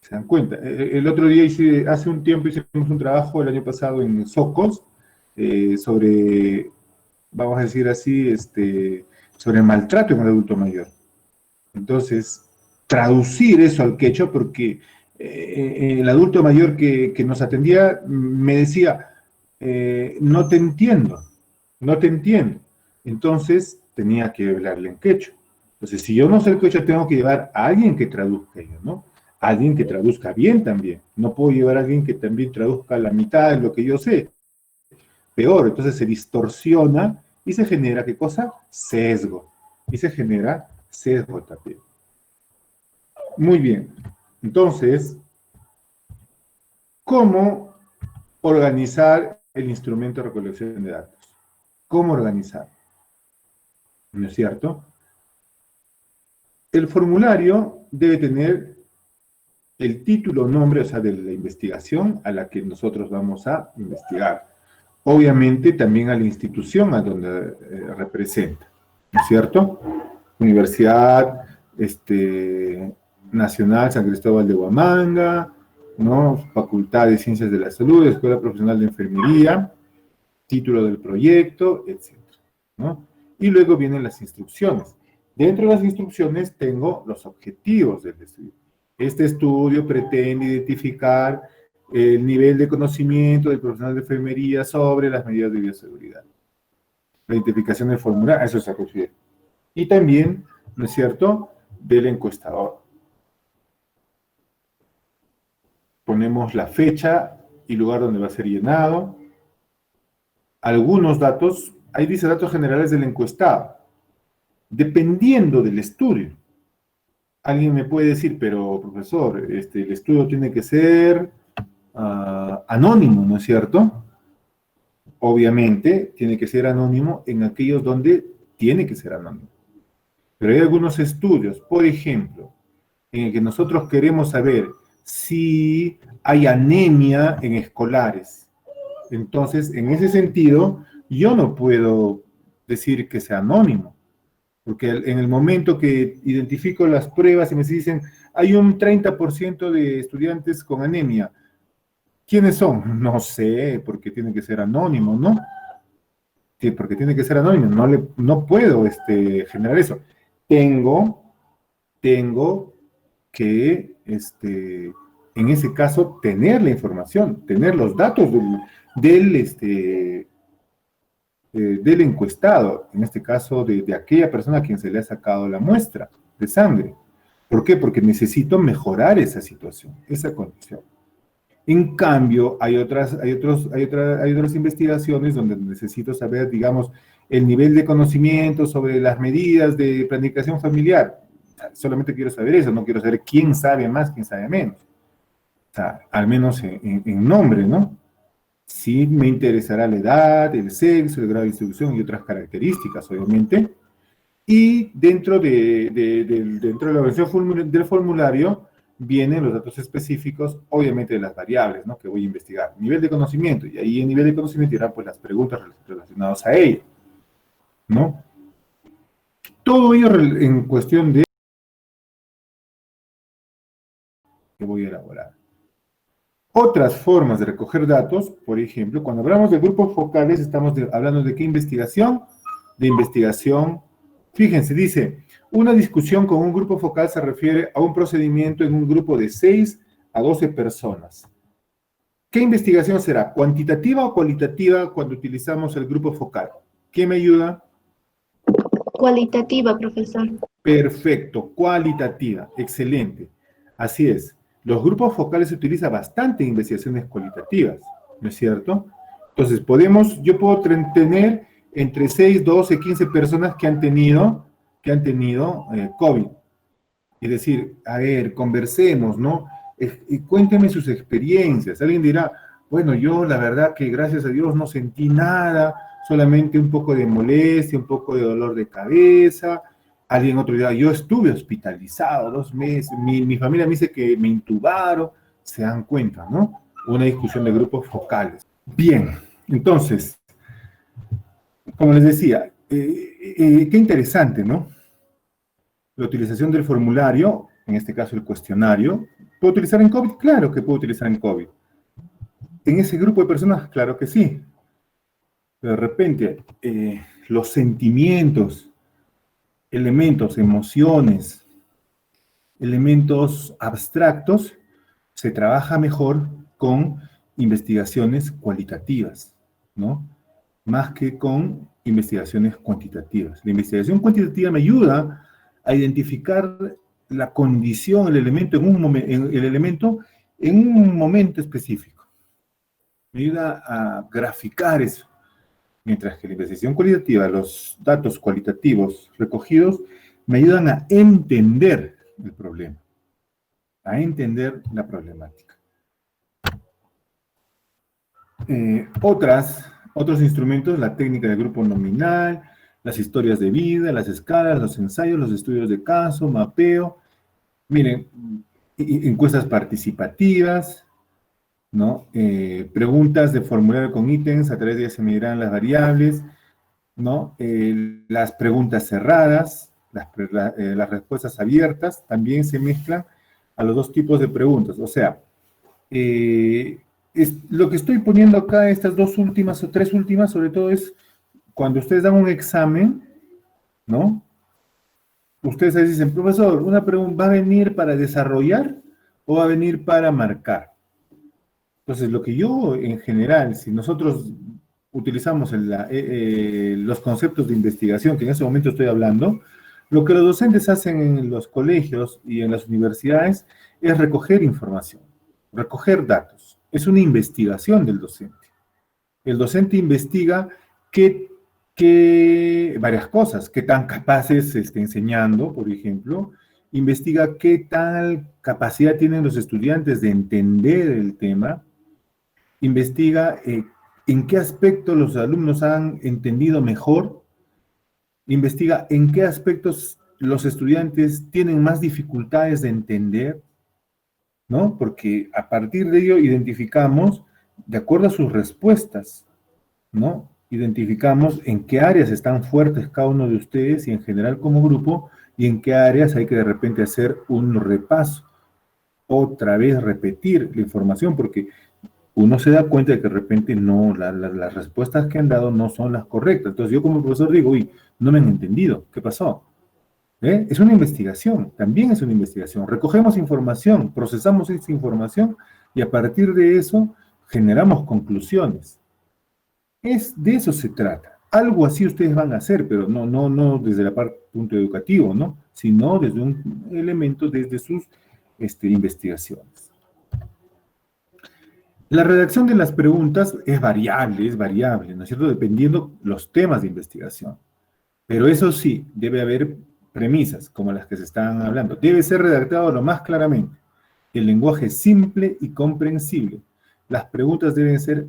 ¿Se dan cuenta? El otro día hace un tiempo hicimos un trabajo el año pasado en Socos sobre, vamos a decir así, sobre el maltrato en el adulto mayor. Entonces, traducir eso al quechua, porque el adulto mayor que nos atendía me decía, no te entiendo, no te entiendo. Entonces, tenía que hablarle en quechua. Entonces, si yo no sé el quechua, tengo que llevar a alguien que traduzca yo, ¿no? Alguien que traduzca bien también. No puedo llevar a alguien que también traduzca la mitad de lo que yo sé. Peor, entonces se distorsiona y se genera, ¿qué cosa? Sesgo. Y se genera sesgo también. Muy bien. Entonces, ¿cómo organizar el instrumento de recolección de datos? ¿Cómo organizar? ¿No es cierto? El formulario debe tener el título o nombre, o sea, de la investigación a la que nosotros vamos a investigar. Obviamente también a la institución a donde representa, ¿no es cierto? Universidad Nacional San Cristóbal de Huamanga, ¿no? Facultad de Ciencias de la Salud, Escuela Profesional de Enfermería, título del proyecto, etc., ¿no? Y luego vienen las instrucciones. Dentro de las instrucciones tengo los objetivos del estudio. Este estudio pretende identificar el nivel de conocimiento del profesional de enfermería sobre las medidas de bioseguridad. La identificación del formulario, a eso se refiere. Y también, ¿no es cierto?, del encuestador. Ponemos la fecha y lugar donde va a ser llenado. Algunos datos, ahí dice datos generales del encuestado. Dependiendo del estudio. Alguien me puede decir, pero profesor, el estudio tiene que ser anónimo, ¿no es cierto? obviamente, tiene que ser anónimo en aquellos donde tiene que ser anónimo. Pero hay algunos estudios, por ejemplo, en el que nosotros queremos saber si hay anemia en escolares. Entonces, en ese sentido, yo no puedo decir que sea anónimo, porque en el momento que identifico las pruebas y me dicen, hay un 30% de estudiantes con anemia, ¿quiénes son? No sé, porque tiene que ser anónimo, ¿no? Sí, porque tiene que ser anónimo, no puedo generar eso. Tengo que, en ese caso, tener la información, tener los datos del encuestado, en este caso de aquella persona a quien se le ha sacado la muestra de sangre. ¿Por qué? Porque necesito mejorar esa situación, esa condición. En cambio, hay otras investigaciones donde necesito saber, digamos, el nivel de conocimiento sobre las medidas de planificación familiar. Solamente quiero saber eso, no quiero saber quién sabe más, quién sabe menos. O sea, al menos en nombre, ¿no? Sí me interesará la edad, el sexo, el grado de instrucción y otras características, obviamente. Y dentro de la versión del formulario vienen los datos específicos, obviamente de las variables, ¿no? Que voy a investigar. Nivel de conocimiento, y ahí en nivel de conocimiento irán pues las preguntas relacionadas a ello, ¿no? Todo ello en cuestión de que voy a elaborar. Otras formas de recoger datos, por ejemplo, cuando hablamos de grupos focales, estamos hablando de qué investigación, de investigación. Fíjense, dice, una discusión con un grupo focal se refiere a un procedimiento en un grupo de 6 a 12 personas. ¿Qué investigación será? ¿Cuantitativa o cualitativa cuando utilizamos el grupo focal? ¿Quién me ayuda? Cualitativa, profesor. Perfecto, cualitativa, excelente. Así es. Los grupos focales se utilizan bastante en investigaciones cualitativas, ¿no es cierto? Entonces, yo puedo tener entre 6, 12, 15 personas que han tenido COVID. Es decir, a ver, conversemos, ¿no? Y cuéntenme sus experiencias. Alguien dirá, bueno, yo la verdad que gracias a Dios no sentí nada, solamente un poco de molestia, un poco de dolor de cabeza. Alguien otro día, yo estuve hospitalizado 2 meses, mi familia me dice que me intubaron, se dan cuenta, ¿no? Una discusión de grupos focales. Bien, entonces, como les decía, qué interesante, ¿no? La utilización del formulario, en este caso el cuestionario, ¿puedo utilizar en COVID? Claro que puedo utilizar en COVID. ¿En ese grupo de personas? Claro que sí. De repente, los sentimientos, elementos, emociones, elementos abstractos, se trabaja mejor con investigaciones cualitativas, ¿no? Más que con investigaciones cuantitativas. La investigación cuantitativa me ayuda a identificar la condición, el elemento en un momento específico. Me ayuda a graficar eso. Mientras que la investigación cualitativa, los datos cualitativos recogidos, me ayudan a entender el problema, a entender la problemática. Otros instrumentos, la técnica del grupo nominal, las historias de vida, las escalas, los ensayos, los estudios de caso, mapeo. Miren, encuestas participativas, ¿no? Preguntas de formulario con ítems, a través de ellas se medirán las variables, ¿no? Las preguntas cerradas, las respuestas abiertas, también se mezclan a los dos tipos de preguntas. O sea, lo que estoy poniendo acá, estas 2 últimas o 3 últimas, sobre todo es cuando ustedes dan un examen, ¿no? Ustedes ahí dicen, profesor, una pregunta, ¿va a venir para desarrollar o va a venir para marcar? Entonces, lo que yo, en general, si nosotros utilizamos los conceptos de investigación que en ese momento estoy hablando, lo que los docentes hacen en los colegios y en las universidades es recoger información, recoger datos. Es una investigación del docente. El docente investiga varias cosas, qué tan capaces está enseñando, por ejemplo, investiga qué tal capacidad tienen los estudiantes de entender el tema, investiga en qué aspecto los alumnos han entendido mejor, investiga en qué aspectos los estudiantes tienen más dificultades de entender, ¿no? Porque a partir de ello identificamos, de acuerdo a sus respuestas, ¿no? Identificamos en qué áreas están fuertes cada uno de ustedes y en general como grupo, y en qué áreas hay que de repente hacer un repaso, otra vez repetir la información, porque uno se da cuenta de que de repente no, las respuestas que han dado no son las correctas. Entonces yo como profesor digo, uy, no me han entendido, ¿qué pasó? Es una investigación, también es una investigación. Recogemos información, procesamos esa información y a partir de eso generamos conclusiones. De eso se trata. Algo así ustedes van a hacer, pero no desde la parte punto educativo, ¿no? Sino desde un elemento, desde sus investigaciones. La redacción de las preguntas es variable, ¿no es cierto? Dependiendo los temas de investigación. Pero eso sí, debe haber premisas, como las que se están hablando. Debe ser redactado lo más claramente. El lenguaje simple y comprensible. Las preguntas deben ser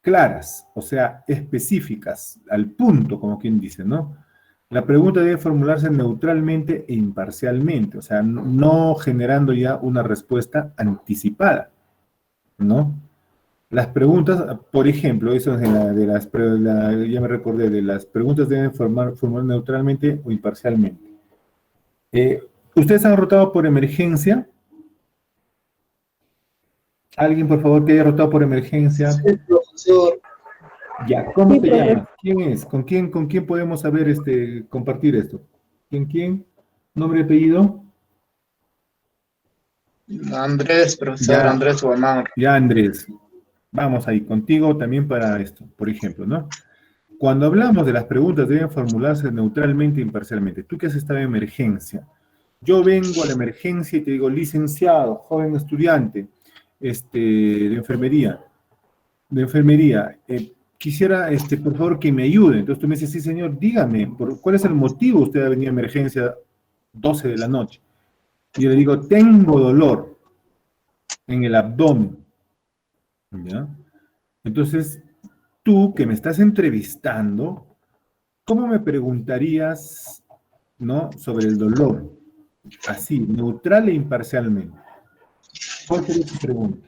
claras, o sea, específicas, al punto, como quien dice, ¿no? La pregunta debe formularse neutralmente e imparcialmente, o sea, no generando ya una respuesta anticipada, ¿no? Las preguntas, por ejemplo, eso es ya me recordé, de las preguntas deben formular neutralmente o imparcialmente. ¿Ustedes han rotado por emergencia? ¿Alguien, por favor, que haya rotado por emergencia? Sí, profesor. Ya, ¿cómo te llamas? ¿Quién es? ¿Con quién podemos saber compartir esto? ¿Quién? ¿Nombre y apellido? Andrés, profesor Ya, Andrés Guamán. ya, Andrés. Vamos ahí, contigo también para esto, por ejemplo, ¿no? Cuando hablamos de las preguntas deben formularse neutralmente e imparcialmente. Tú que has estado en emergencia. Yo vengo a la emergencia y te digo, licenciado, joven estudiante, de enfermería, quisiera, por favor, que me ayude. Entonces tú me dices, sí, señor, dígame, ¿cuál es el motivo usted de venir a emergencia 12 de la noche? Y yo le digo, tengo dolor en el abdomen. ¿Ya? Entonces, tú que me estás entrevistando, ¿cómo me preguntarías, ¿no?, sobre el dolor? Así, neutral e imparcialmente. ¿Cuál sería tu pregunta?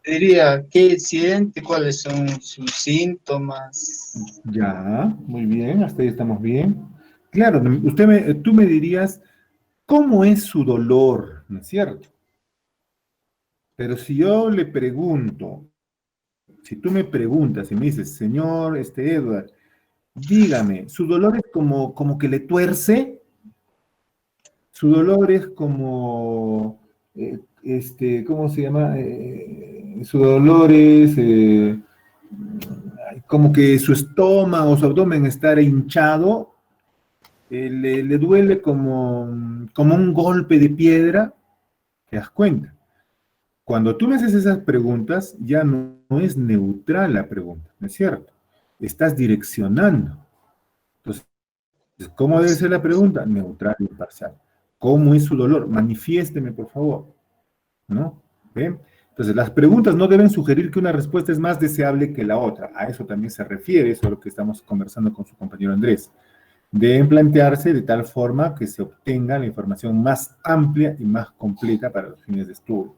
Diría, ¿qué siente? ¿Cuáles son sus síntomas? Ya, muy bien, hasta ahí estamos bien. Claro, tú me dirías, ¿cómo es su dolor? ¿No es cierto? Pero si yo le pregunto, si tú me preguntas y me dices, señor, Edward, dígame, ¿su dolor es como que le tuerce? ¿Su dolor es como, ¿cómo se llama? Su dolor es como que su estómago, su abdomen está hinchado, le duele como un golpe de piedra, ¿te das cuenta? Cuando tú me haces esas preguntas, ya no es neutral la pregunta, ¿no es cierto? Estás direccionando. Entonces, ¿cómo debe ser la pregunta? Neutral e imparcial. ¿Cómo es su dolor? Manifiésteme, por favor. ¿No? ¿Ven? Entonces, las preguntas no deben sugerir que una respuesta es más deseable que la otra. A eso también se refiere, eso es lo que estamos conversando con su compañero Andrés. Deben plantearse de tal forma que se obtenga la información más amplia y más completa para los fines de estudio.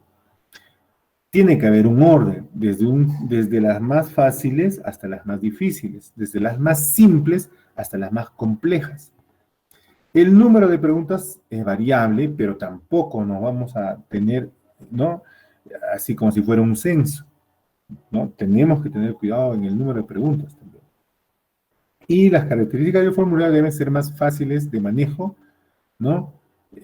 Tiene que haber un orden, desde las más fáciles hasta las más difíciles, desde las más simples hasta las más complejas. El número de preguntas es variable, pero tampoco nos vamos a tener, ¿no?, así como si fuera un censo, ¿no? Tenemos que tener cuidado en el número de preguntas también. Y las características del formulario deben ser más fáciles de manejo, ¿no?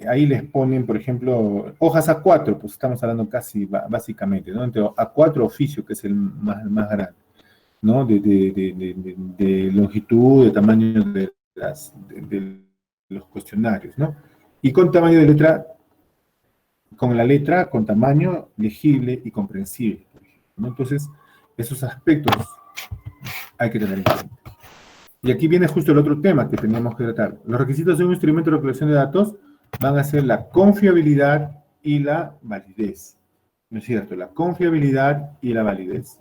Ahí les ponen, por ejemplo, hojas A4, pues estamos hablando casi básicamente, ¿no? Entre A4 oficio, que es el más grande, ¿no? De longitud, de tamaño de los cuestionarios, ¿no? Y con tamaño de letra, con tamaño legible y comprensible, ¿no? Entonces, esos aspectos hay que tener en cuenta. Y aquí viene justo el otro tema que teníamos que tratar. Los requisitos de un instrumento de recolección de datos van a ser la confiabilidad y la validez. ¿No es cierto? La confiabilidad y la validez.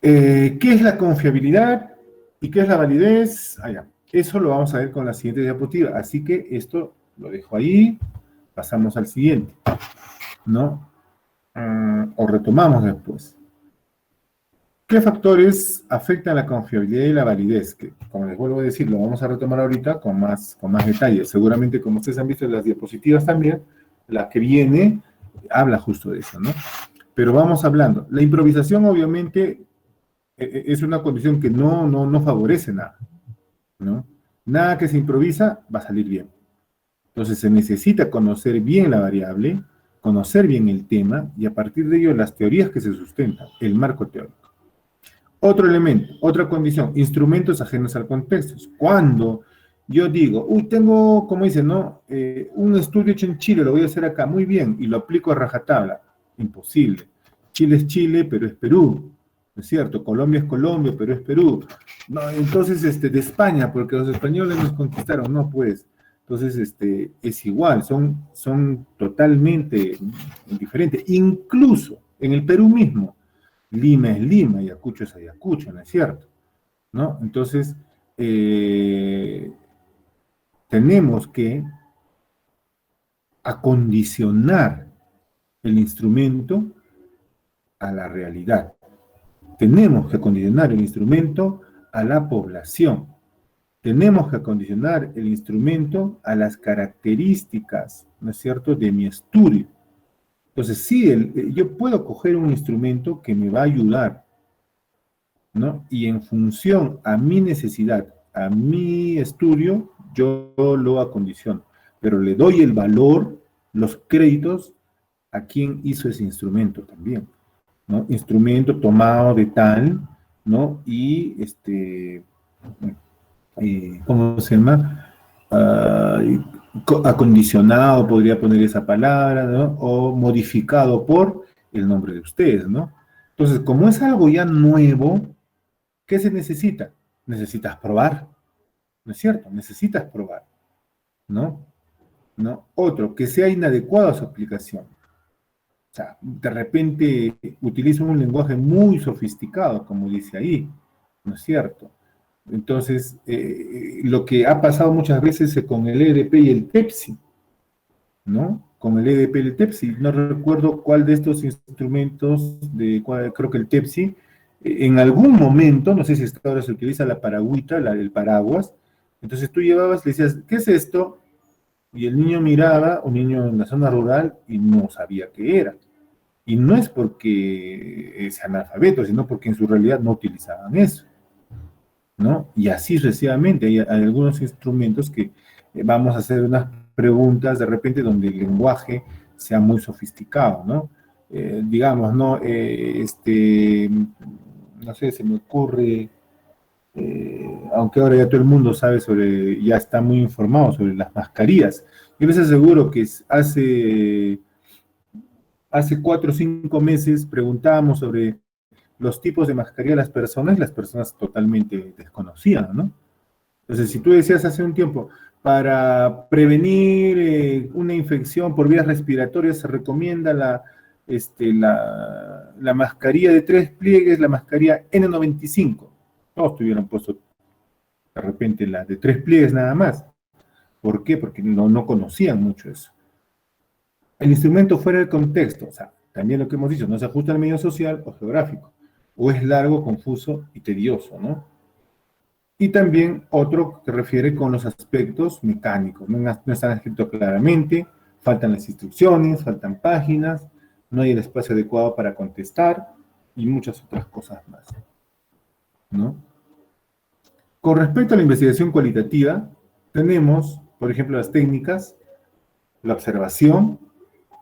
¿Qué es la confiabilidad y qué es la validez? Allá. Eso lo vamos a ver con la siguiente diapositiva. Así que esto lo dejo ahí. Pasamos al siguiente, ¿no? O retomamos después. ¿Qué factores afectan la confiabilidad y la validez? Que, como les vuelvo a decir, lo vamos a retomar ahorita con más detalle. Seguramente, como ustedes han visto en las diapositivas también, la que viene habla justo de eso, ¿no? Pero vamos hablando. La improvisación, obviamente, es una condición que no favorece nada, ¿no? Nada que se improvisa va a salir bien. Entonces, se necesita conocer bien la variable, conocer bien el tema, y a partir de ello las teorías que se sustentan, el marco teórico. Otro elemento, otra condición, instrumentos ajenos al contexto. Cuando yo digo, uy, tengo, como dicen, ¿no? Un estudio hecho en Chile, lo voy a hacer acá, muy bien, y lo aplico a rajatabla. Imposible. Chile es Chile, Perú es Perú. ¿No es cierto? Colombia es Colombia, Perú es Perú. No, entonces, de España, porque los españoles nos conquistaron, no, pues. Entonces, es igual, son totalmente diferentes. Incluso en el Perú mismo, Lima es Lima, Ayacucho es Ayacucho, ¿no es cierto? ¿No? Entonces, tenemos que acondicionar el instrumento a la realidad. Tenemos que acondicionar el instrumento a la población. Tenemos que acondicionar el instrumento a las características, ¿no es cierto?, de mi estudio. Entonces, sí, yo puedo coger un instrumento que me va a ayudar, ¿no? Y en función a mi necesidad, a mi estudio, yo lo acondiciono. Pero le doy el valor, los créditos, a quien hizo ese instrumento también, ¿no? Instrumento tomado de tal, ¿no? Y, ¿cómo se llama? Acondicionado, podría poner esa palabra, ¿no? O modificado por el nombre de ustedes, ¿no? Entonces, como es algo ya nuevo, ¿qué se necesita? Necesitas probar, ¿no es cierto? Necesitas probar, ¿no? ¿No? Otro, que sea inadecuado a su aplicación. O sea, de repente utiliza un lenguaje muy sofisticado, como dice ahí, ¿no es cierto? Entonces, lo que ha pasado muchas veces con el EDP y el TEPSI, ¿no? Con el EDP y el TEPSI, no recuerdo cuál de estos instrumentos, creo que el TEPSI, en algún momento, no sé si hasta ahora se utiliza la paragüita, el paraguas, entonces tú llevabas, le decías, ¿qué es esto? Y el niño miraba, un niño en la zona rural, y no sabía qué era. Y no es porque es analfabeto, sino porque en su realidad no utilizaban eso, ¿no? Y así sucesivamente, hay algunos instrumentos que vamos a hacer unas preguntas de repente donde el lenguaje sea muy sofisticado, ¿no? Digamos, ¿no? No sé, se me ocurre, aunque ahora ya todo el mundo sabe ya está muy informado sobre las mascarillas. Yo les aseguro que hace 4 o 5 meses preguntábamos sobre los tipos de mascarilla a las personas totalmente desconocían, ¿no? Entonces, si tú decías hace un tiempo, para prevenir una infección por vías respiratorias se recomienda la mascarilla de 3 pliegues, la mascarilla N95. Todos tuvieron puesto de repente la de 3 pliegues nada más. ¿Por qué? Porque no conocían mucho eso. El instrumento fuera del contexto, o sea, también lo que hemos dicho, no se ajusta al medio social o geográfico, o es largo, confuso y tedioso, ¿no? Y también otro que refiere con los aspectos mecánicos, no están escritos claramente, faltan las instrucciones, faltan páginas, no hay el espacio adecuado para contestar, y muchas otras cosas más, ¿no? Con respecto a la investigación cualitativa, tenemos, por ejemplo, las técnicas, la observación.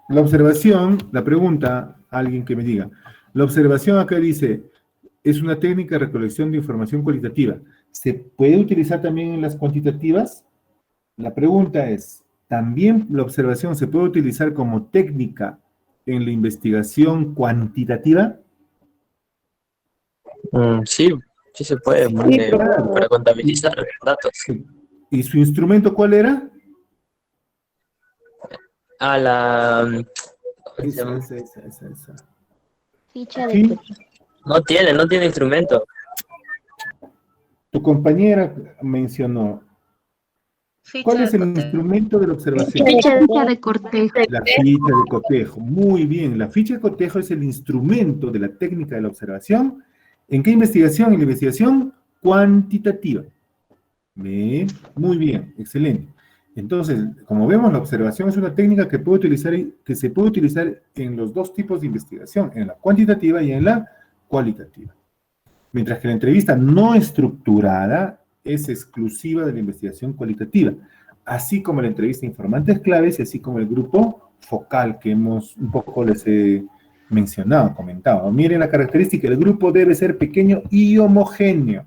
La pregunta, alguien que me diga, la observación acá dice, es una técnica de recolección de información cualitativa. ¿Se puede utilizar también en las cuantitativas? La pregunta es, ¿también la observación se puede utilizar como técnica en la investigación cuantitativa? Sí, se puede, Sí, claro. para contabilizar datos. ¿Y su instrumento cuál era? a la... ¿cómo se llama? Esa. Ficha de Sí, cotejo. No tiene instrumento. tu compañera mencionó, ¿cuál Ficha es de el cotejo. instrumento de la observación? Ficha de cortejo. La ficha de cotejo. Muy bien, la ficha de cotejo es el instrumento de la técnica de la observación. ¿En qué investigación? En la investigación cuantitativa. Bien, muy bien, excelente. Entonces, como vemos, la observación es una técnica que se puede utilizar en los dos tipos de investigación, en la cuantitativa y en la cualitativa. Mientras que la entrevista no estructurada es exclusiva de la investigación cualitativa, así como la entrevista a informantes claves y así como el grupo focal que hemos un poco les he mencionado, comentado. Miren la característica, el grupo debe ser pequeño y homogéneo.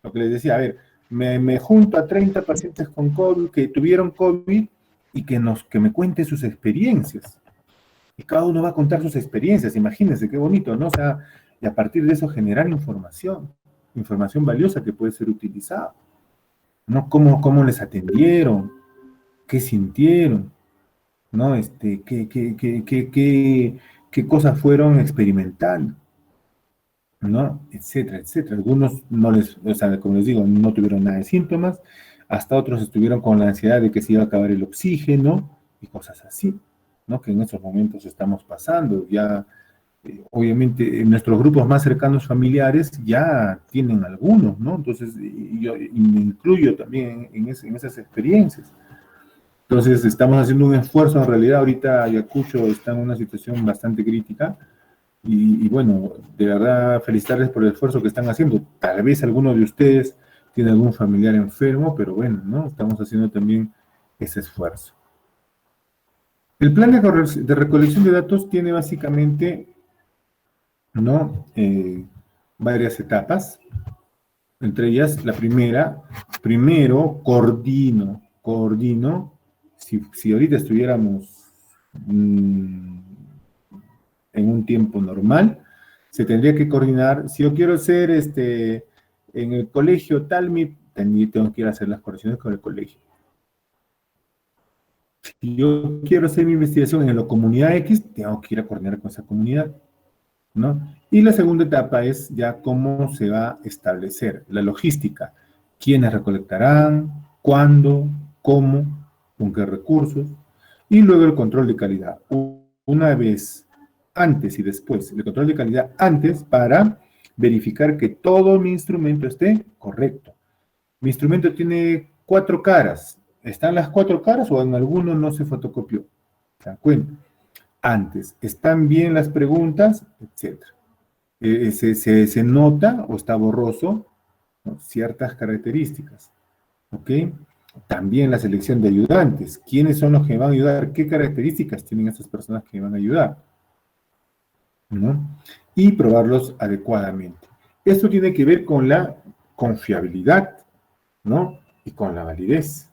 Lo que les decía, a ver, me junto a 30 pacientes con COVID, que tuvieron COVID y que me cuenten sus experiencias. Y cada uno va a contar sus experiencias, imagínense qué bonito, ¿no? O sea, y a partir de eso generar información valiosa que puede ser utilizada, ¿no? Cómo les atendieron, qué sintieron, ¿no? Qué cosas fueron experimentando, ¿no? Etcétera, etcétera. Algunos no les, o sea, como les digo, no tuvieron nada de síntomas, hasta otros estuvieron con la ansiedad de que se iba a acabar el oxígeno y cosas así, ¿no? Que en estos momentos estamos pasando. Ya, obviamente, en nuestros grupos más cercanos familiares ya tienen algunos, ¿no? Entonces, y me incluyo también en esas experiencias. Entonces, estamos haciendo un esfuerzo. En realidad, ahorita Ayacucho está en una situación bastante crítica. Y bueno, de verdad, felicitarles por el esfuerzo que están haciendo. Tal vez alguno de ustedes tiene algún familiar enfermo, pero bueno, ¿no? Estamos haciendo también ese esfuerzo. El plan de recolección de datos tiene básicamente, ¿no? Varias etapas. Entre ellas, la primero, coordino. Si ahorita estuviéramos en un tiempo normal, se tendría que coordinar. Si yo quiero hacer en el colegio tal, tengo que ir a hacer las correcciones con el colegio. Si yo quiero hacer mi investigación en la comunidad X, tengo que ir a coordinar con esa comunidad, ¿no? Y la segunda etapa es ya cómo se va a establecer la logística. ¿Quiénes recolectarán? ¿Cuándo? ¿Cómo? ¿Con qué recursos? Y luego el control de calidad. Una vez antes y después, el control de calidad antes para verificar que todo mi instrumento esté correcto. Mi instrumento tiene 4 caras. ¿Están las 4 caras o en alguno no se fotocopió? ¿Se dan cuenta? Antes, ¿están bien las preguntas? Etcétera. Se nota o está borroso, ¿no? Ciertas características. ¿Ok? También la selección de ayudantes. ¿Quiénes son los que van a ayudar? ¿Qué características tienen esas personas que van a ayudar? ¿No? Y probarlos adecuadamente. Esto tiene que ver con la confiabilidad, ¿no? Y con la validez.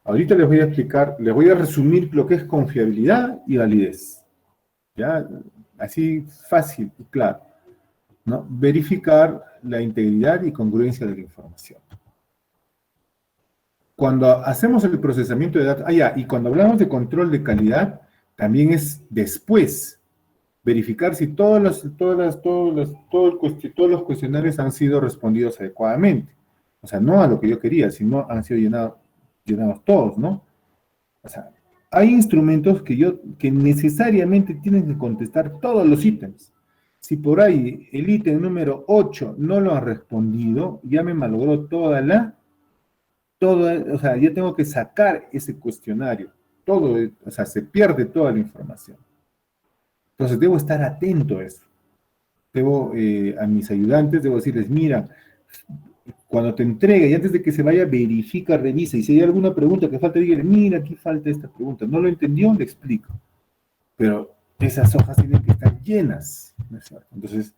Ahorita les voy a explicar, les voy a resumir lo que es confiabilidad y validez. ¿Ya? Así fácil y claro, ¿no? Verificar la integridad y congruencia de la información. Cuando hacemos el procesamiento de datos, y cuando hablamos de control de calidad, también es después verificar si todos los cuestionarios han sido respondidos adecuadamente. O sea, no a lo que yo quería, sino han sido llenados todos, ¿no? O sea, hay instrumentos que necesariamente tienen que contestar todos los ítems. Si por ahí el ítem número 8 no lo ha respondido, ya me malogró o sea, yo tengo que sacar ese cuestionario. O sea, se pierde toda la información. Entonces, debo estar atento a eso. A mis ayudantes, debo decirles, mira, cuando te entregue y antes de que se vaya, verifica, revisa. Y si hay alguna pregunta que falta, dígale, mira, aquí falta esta pregunta. ¿No lo entendió? Le explico. Pero esas hojas tienen que estar llenas, ¿no es cierto? Entonces,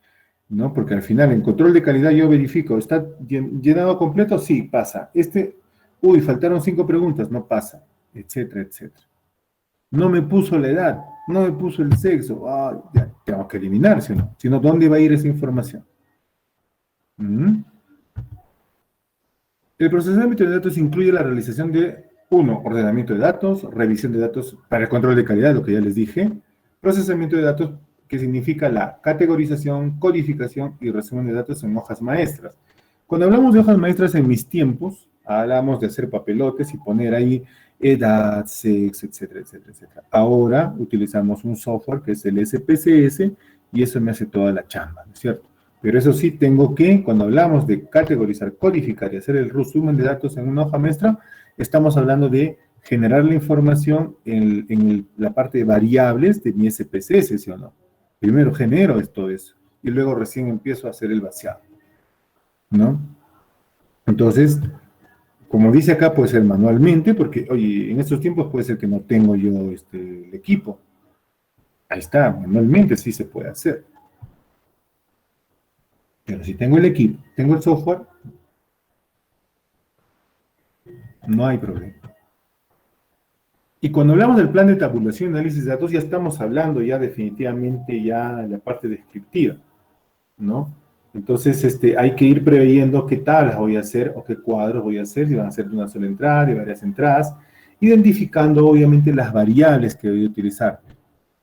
¿no? Porque al final, en control de calidad, yo verifico, ¿está llenado completo? Sí, pasa. Faltaron 5 preguntas, no pasa, etcétera, etcétera. No me puso la edad, no me puso el sexo, ya tengo que eliminar, si no, ¿dónde va a ir esa información? El procesamiento de datos incluye la realización de Uno, ordenamiento de datos, revisión de datos para el control de calidad, lo que ya les dije, procesamiento de datos, que significa la categorización, codificación y resumen de datos en hojas maestras. Cuando hablamos de hojas maestras en mis tiempos, hablamos de hacer papelotes y poner ahí edad, sexo, etcétera, etcétera, etcétera. Ahora utilizamos un software que es el SPSS y eso me hace toda la chamba, ¿no es cierto? Pero eso sí, tengo que, cuando hablamos de categorizar, codificar y hacer el resumen de datos en una hoja maestra, estamos hablando de generar la información en la parte de variables de mi SPSS, ¿sí o no? Primero genero todo eso y luego recién empiezo a hacer el vaciado, ¿no? Entonces, como dice acá, puede ser manualmente, porque, oye, en estos tiempos puede ser que no tengo yo el equipo. Ahí está, manualmente sí se puede hacer. Pero si tengo el equipo, tengo el software, no hay problema. Y cuando hablamos del plan de tabulación y análisis de datos, ya estamos hablando ya definitivamente ya de la parte descriptiva, ¿no? Entonces, hay que ir preveyendo qué tablas voy a hacer o qué cuadros voy a hacer, si van a ser de una sola entrada, de varias entradas, identificando obviamente las variables que voy a utilizar.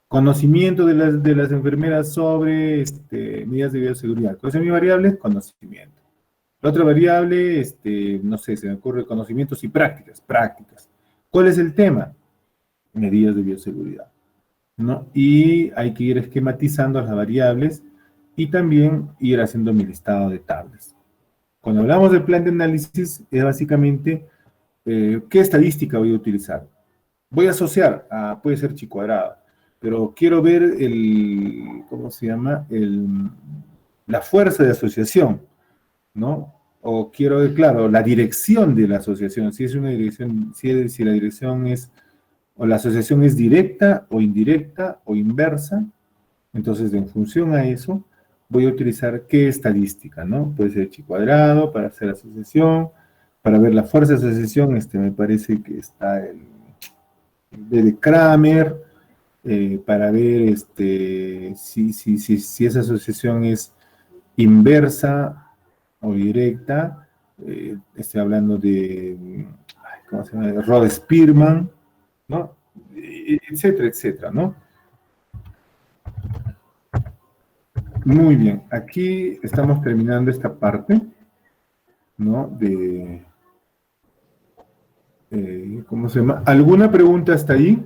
Conocimiento de las enfermeras sobre medidas de bioseguridad. ¿Cuál es mi variable? Conocimiento. La otra variable, no sé, se me ocurre conocimientos y prácticas. Prácticas. ¿Cuál es el tema? Medidas de bioseguridad, ¿no? Y hay que ir esquematizando las variables y también ir haciendo mi listado de tablas. Cuando hablamos del plan de análisis, es básicamente qué estadística voy a utilizar. Voy a asociar a, puede ser chi cuadrado, pero quiero ver ¿cómo se llama? La fuerza de asociación, ¿no? O quiero ver, claro, la dirección de la asociación, si es una dirección, si la dirección es, o la asociación es directa, o indirecta, o inversa, entonces en función a eso, voy a utilizar qué estadística, ¿no? Puede ser chi cuadrado, para hacer asociación, para ver la fuerza de asociación, me parece que está el de Kramer, para ver si esa asociación es inversa o directa, estoy hablando de, ¿cómo se llama? Rod Spearman, ¿no? Etcétera, etcétera, ¿no? Muy bien, aquí estamos terminando esta parte, ¿no? ¿Cómo se llama? ¿Alguna pregunta hasta ahí?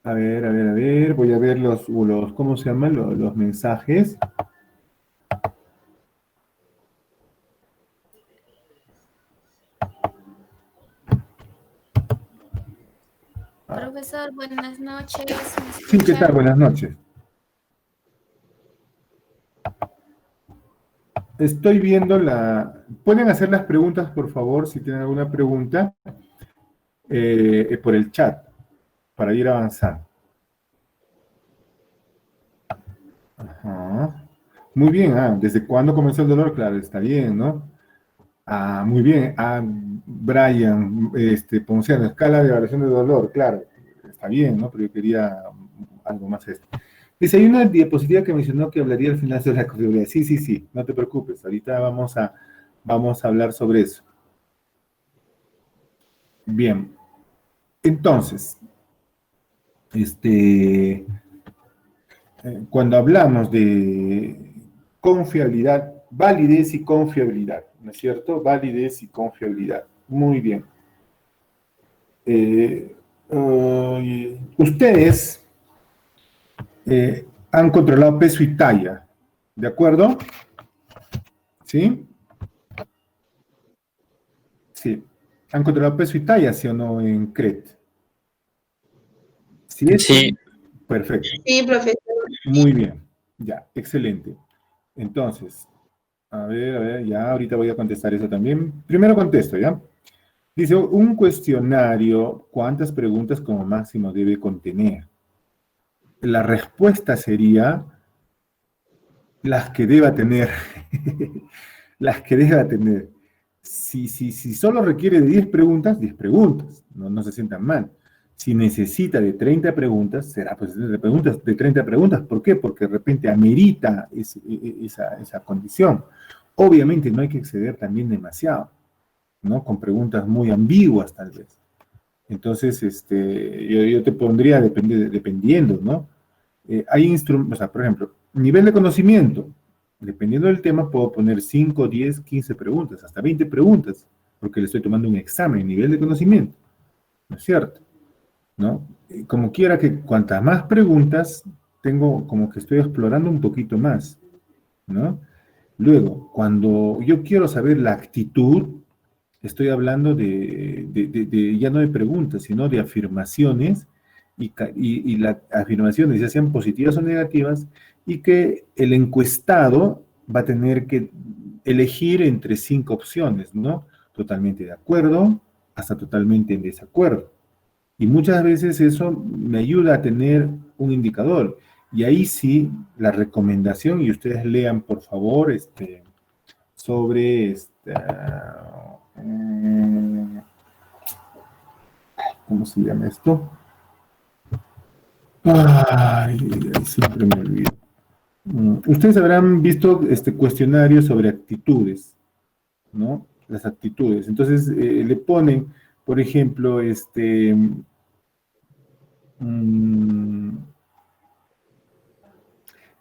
A ver, voy a ver ¿cómo se llaman? Los mensajes. Profesor, buenas noches. Sí, ¿qué tal? Buenas noches. Estoy viendo ¿Pueden hacer las preguntas, por favor, si tienen alguna pregunta, por el chat, para ir avanzando? Ajá. Muy bien, ¿desde cuándo comenzó el dolor? Claro, está bien, ¿no? Muy bien. Brian, Ponciano, escala de evaluación de dolor, claro, está bien, ¿no? Pero yo quería algo más esto. Dice, hay una diapositiva que mencionó que hablaría al final sobre la confiabilidad. Sí, no te preocupes, ahorita vamos a hablar sobre eso. Bien, entonces, cuando hablamos de confiabilidad, validez y confiabilidad, ¿no es cierto? Validez y confiabilidad. Muy bien. Ustedes han controlado peso y talla, ¿de acuerdo? ¿Sí? Sí. ¿Han controlado peso y talla, sí o no, en CRET? ¿Sí? Sí. Perfecto. Sí, profesor. Muy bien. Ya, excelente. Entonces, a ver, ya ahorita voy a contestar eso también. Primero contesto, ¿ya? Dice, un cuestionario, ¿cuántas preguntas como máximo debe contener? La respuesta sería las que deba tener. Las que deba tener. Si solo requiere de 10 preguntas, 10 preguntas. No se sientan mal. Si necesita de 30 preguntas, será pues de 30 preguntas. ¿Por qué? Porque de repente amerita esa condición. Obviamente no hay que exceder también demasiado, ¿no? Con preguntas muy ambiguas, tal vez. Entonces, yo te pondría dependiendo, ¿no? Hay instrumentos, o sea, por ejemplo, nivel de conocimiento. Dependiendo del tema, puedo poner 5, 10, 15 preguntas, hasta 20 preguntas, porque le estoy tomando un examen, nivel de conocimiento. ¿No es cierto? ¿No? Como quiera que cuantas más preguntas, tengo como que estoy explorando un poquito más, ¿no? Luego, cuando yo quiero saber la actitud, estoy hablando ya no de preguntas, sino de afirmaciones, y las afirmaciones, ya sean positivas o negativas, y que el encuestado va a tener que elegir entre 5 opciones, ¿no? Totalmente de acuerdo, hasta totalmente en desacuerdo. Y muchas veces eso me ayuda a tener un indicador. Y ahí sí, la recomendación, y ustedes lean, por favor, sobre ¿cómo se llama esto? Ay, siempre me olvido. Ustedes habrán visto cuestionarios sobre actitudes, ¿no? Las actitudes. Entonces, le ponen, por ejemplo,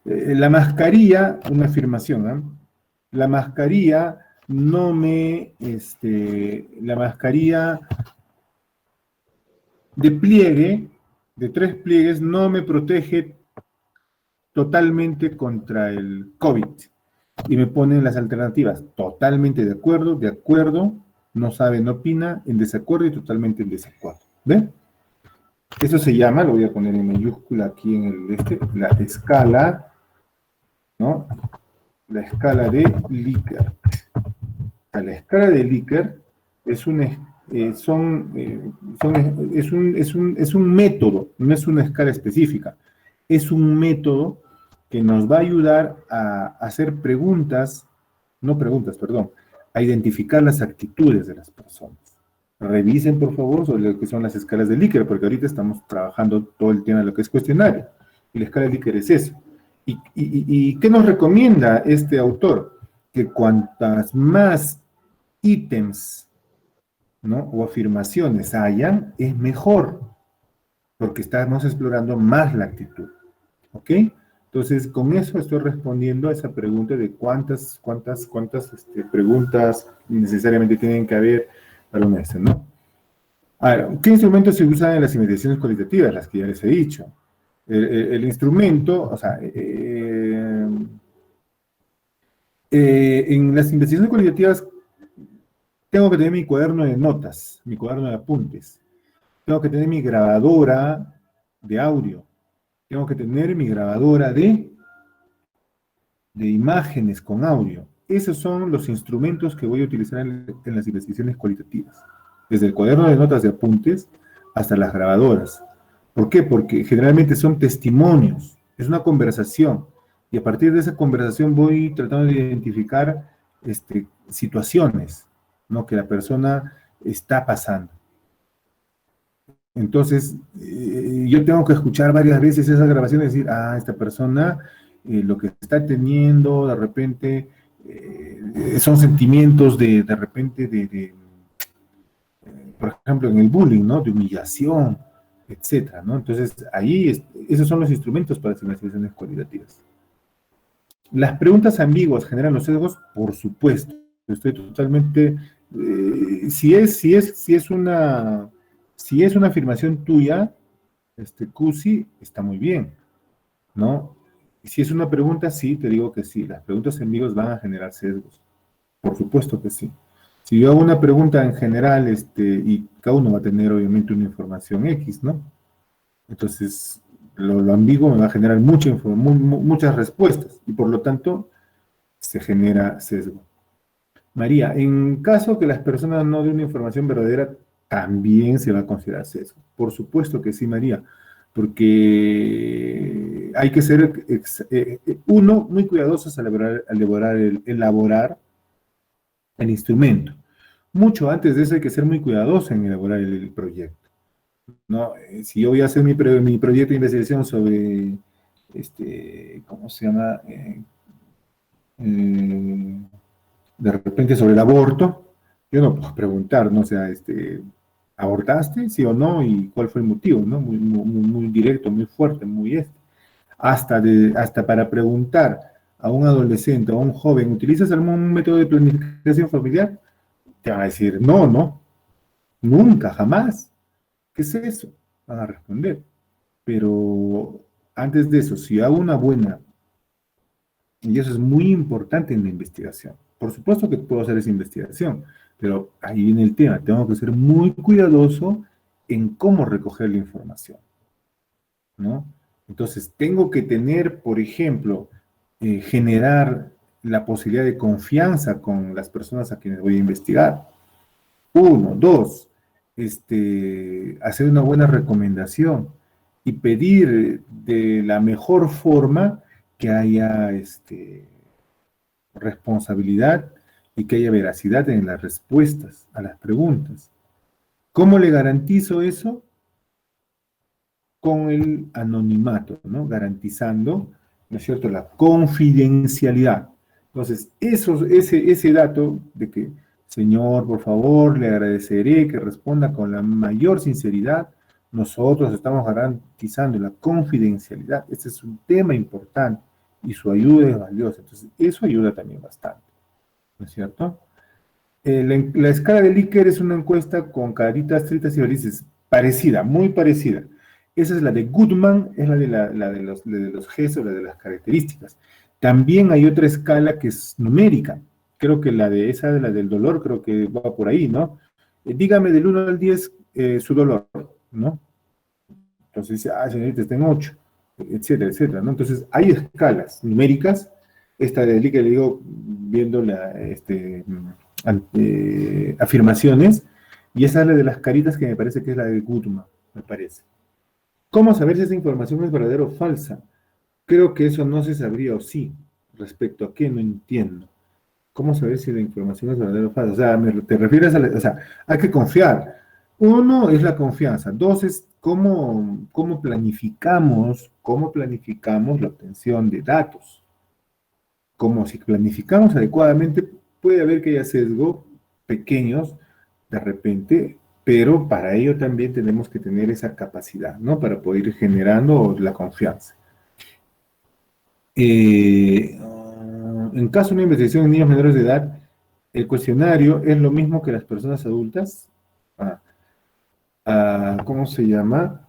la mascarilla, una afirmación, ¿eh? La mascarilla no me, la mascarilla de pliegue, de 3 pliegues, no me protege totalmente contra el COVID. Y me ponen las alternativas, totalmente de acuerdo, no sabe, no opina, en desacuerdo y totalmente en desacuerdo. ¿Ven? Eso se llama, lo voy a poner en mayúscula aquí en la escala, ¿no? La escala de Likert. La escala de Likert es es un método, no es una escala específica, es un método que nos va a ayudar a hacer preguntas, no preguntas, perdón, a identificar las actitudes de las personas. Revisen, por favor, sobre lo que son las escalas de Likert, porque ahorita estamos trabajando todo el tema de lo que es cuestionario, y la escala de Likert es eso. ¿Y qué nos recomienda este autor? Que cuantas más ítems, ¿no? O afirmaciones hayan, es mejor, porque estamos explorando más la actitud. ¿Ok? Entonces, con eso estoy respondiendo a esa pregunta de cuántas preguntas necesariamente tienen que haber para un este, ¿no? Ahora, ¿qué instrumentos se usan en las investigaciones cualitativas? Las que ya les he dicho. El instrumento, o sea, en las investigaciones cualitativas tengo que tener mi cuaderno de notas, mi cuaderno de apuntes. Tengo que tener mi grabadora de audio. Tengo que tener mi grabadora de imágenes con audio. Esos son los instrumentos que voy a utilizar en las investigaciones cualitativas. Desde el cuaderno de notas de apuntes hasta las grabadoras. ¿Por qué? Porque generalmente son testimonios. Es una conversación. Y a partir de esa conversación voy tratando de identificar situaciones, ¿no? Que la persona está pasando. Entonces, yo tengo que escuchar varias veces esas grabaciones y decir, esta persona lo que está teniendo, de repente, son sentimientos de repente, por ejemplo, en el bullying, ¿no? De humillación, etcétera, ¿no? Entonces, ahí, esos son los instrumentos para las investigaciones cualitativas. ¿Las preguntas ambiguas generan los sesgos? Por supuesto. Estoy totalmente... si es una afirmación tuya, Cusi, está muy bien, ¿no? Y si es una pregunta, sí, te digo que sí. Las preguntas ambiguas van a generar sesgos. Por supuesto que sí. Si yo hago una pregunta en general, y cada uno va a tener obviamente una información X, ¿no? Entonces, lo ambiguo me va a generar muchas respuestas y por lo tanto se genera sesgo. María, en caso que las personas no den una información verdadera, también se va a considerar sesgo. Por supuesto que sí, María, porque hay que ser, muy cuidadosos al elaborar el instrumento. Mucho antes de eso hay que ser muy cuidadoso en elaborar el proyecto. ¿No? Si yo voy a hacer mi proyecto de investigación sobre, ¿cómo se llama? De repente sobre el aborto, Yo no puedo preguntar, ¿no? O sea, ¿abortaste? ¿Sí o no? ¿Y cuál fue el motivo? ¿No? Muy directo, muy fuerte, hasta para preguntar a un adolescente o a un joven, ¿utilizas algún método de planificación familiar? Te van a decir, no, no, nunca, jamás. ¿Qué es eso? Van a responder. Pero antes de eso, si hago una buena, y eso es muy importante en la investigación, por supuesto que puedo hacer esa investigación, pero ahí viene el tema, tengo que ser muy cuidadoso en cómo recoger la información, ¿no? Entonces, tengo que tener, por ejemplo, generar la posibilidad de confianza con las personas a quienes voy a investigar. Uno, dos, hacer una buena recomendación y pedir de la mejor forma que haya responsabilidad y que haya veracidad en las respuestas a las preguntas. ¿Cómo le garantizo eso? Con el anonimato, ¿no? Garantizando, ¿no es cierto?, la confidencialidad. Entonces, ese dato de que, señor, por favor, le agradeceré que responda con la mayor sinceridad, nosotros estamos garantizando la confidencialidad. Este es un tema importante y su ayuda es valiosa. Entonces, eso ayuda también bastante, ¿no es cierto? La escala de Likert es una encuesta con caritas, tritas y felices, parecida, muy parecida. Esa es la de Goodman, es la de los gestos, la de las características. También hay otra escala que es numérica. Creo que la del dolor, creo que va por ahí, ¿no? Dígame del 1 al 10 su dolor, ¿no? Entonces dice, señorita, está en 8, etcétera, etcétera, ¿no? Entonces hay escalas numéricas. Esta de Likert, le digo, viendo afirmaciones, y esa es la de las caritas que me parece que es la de Goodman, me parece. ¿Cómo saber si esa información es verdadera o falsa? Creo que eso no se sabría o sí. ¿Respecto a qué? No entiendo. ¿Cómo saber si la información es verdadera o falsa? O sea, te refieres o sea, hay que confiar. Uno es la confianza. Dos es cómo planificamos la obtención de datos. Como si planificamos adecuadamente, puede haber que haya sesgos pequeños de repente, pero para ello también tenemos que tener esa capacidad, ¿no? Para poder ir generando la confianza. En caso de una investigación en niños menores de edad, el cuestionario es lo mismo que las personas adultas. ¿Cómo se llama?